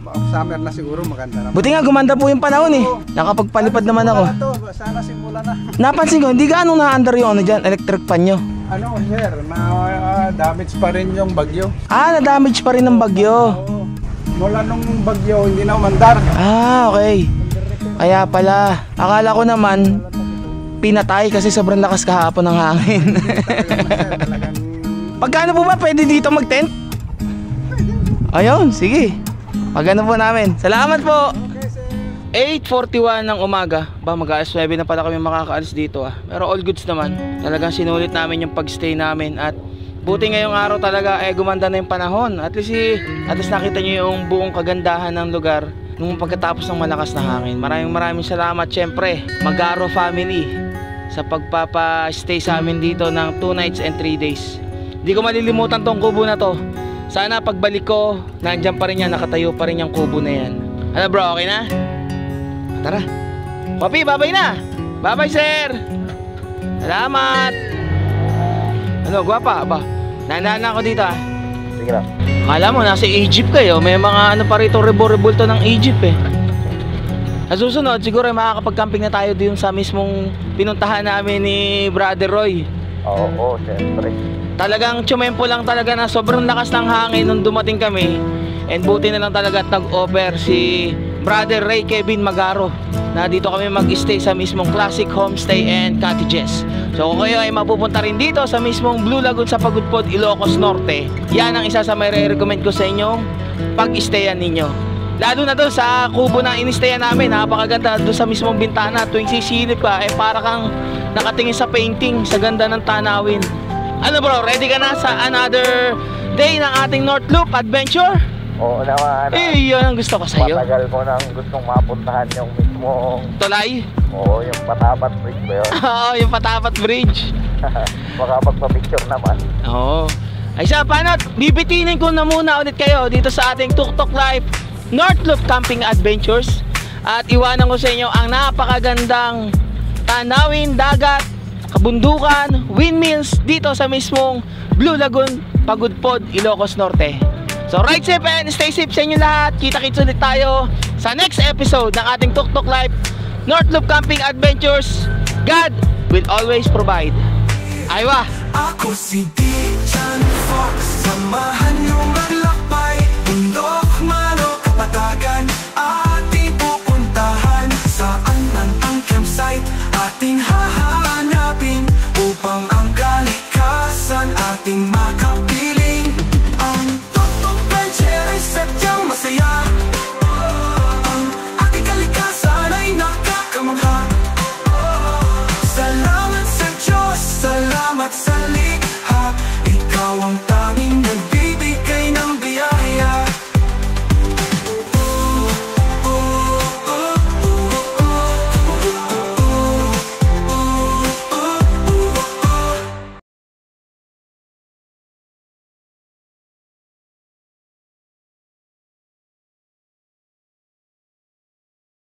Pag summer na siguro maganda na. Buti nga gumanda po yung panahon eh. Nakapagpalipad naman ako. Sana simula na. Napansin ko, hindi gaano na-under yung ano dyan, electric pan nyo. Ano sir, damage pa rin yung bagyo. Na-damage pa rin ng bagyo. Oo. Mula nung bagyo, hindi na umandar. Okay. Kaya pala, akala ko naman, pinatay kasi sobrang lakas kahapon ng hangin. Pagkano po ba pwede dito mag-tent? Ayun, sige. Pagano po namin. Salamat po. 8:41 ng umaga. Mag-alas 9 na pala kami makakaalis dito Pero all goods naman. Talagang sinulit namin yung pagstay namin. At buti ngayong araw talaga gumanda na yung panahon. At least nakita nyo yung buong kagandahan ng lugar nung pagkatapos ng malakas na hangin. Maraming salamat syempre Magaro family sa pagpapa-stay sa amin dito ng 2 nights and 3 days. Hindi ko malilimutan tong kubo na to. Sana pagbalik ko, nandyan pa rin yan, nakatayo pa rin yung kubo na yan. Ano bro, okay na? Tara. Papi, babay na. Babay sir. Salamat. Ano, gwapa ba? Nanana ako dito Sige lang. Akala mo, nasa Egypt kayo. May mga ano pa rito, rebulto ng Egypt Sa susunod, siguro makakapag-camping na tayo dun sa mismong pinuntahan namin ni Brother Roy. Oo, siyempre. Talagang tsumempo lang talaga na sobrang lakas ng hangin nung dumating kami. And buti na lang talaga at nag-offer si Brother Ray Kevin Magaro na dito kami mag-stay sa mismong Classic Homestay and Cottages. So kung kayo ay mapupunta rin dito sa mismong Blue Lagoon sa Pagudpod, Ilocos Norte, yan ang isa sa may re-recommend ko sa inyong pag-stayan ninyo. Lalo na doon sa kubo na in-stayan namin, napakaganda doon sa mismong bintana. Tuwing sisilip ka, para kang nakatingin sa painting, sa ganda ng tanawin. Ano bro, ready ka na sa another day ng ating North Loop Adventure? Oo naman. Yun ang gusto ko sa'yo. Matagal ko nang gustong mapuntahan yung mismong Tulay? Oo, yung Patapat Bridge ba yun? Oo, yung Patapat Bridge. Makapagpa-picture naman. Oo. Ay siya, paano? Bibitinin ko na muna ulit kayo dito sa ating Tuktok Life North Loop Camping Adventures. At iwanan ko sa inyo ang napakagandang tanawin, dagat, kabundukan, windmills dito sa mismong Blue Lagoon, Pagudpod, Ilocos Norte. So ride safe and stay safe sa inyo lahat. Kita-kits ulit tayo sa next episode ng ating Tuk Tuk Life North Loop Camping Adventures. God will always provide. Aywa! Ako si Dijan Fox, samahan niyo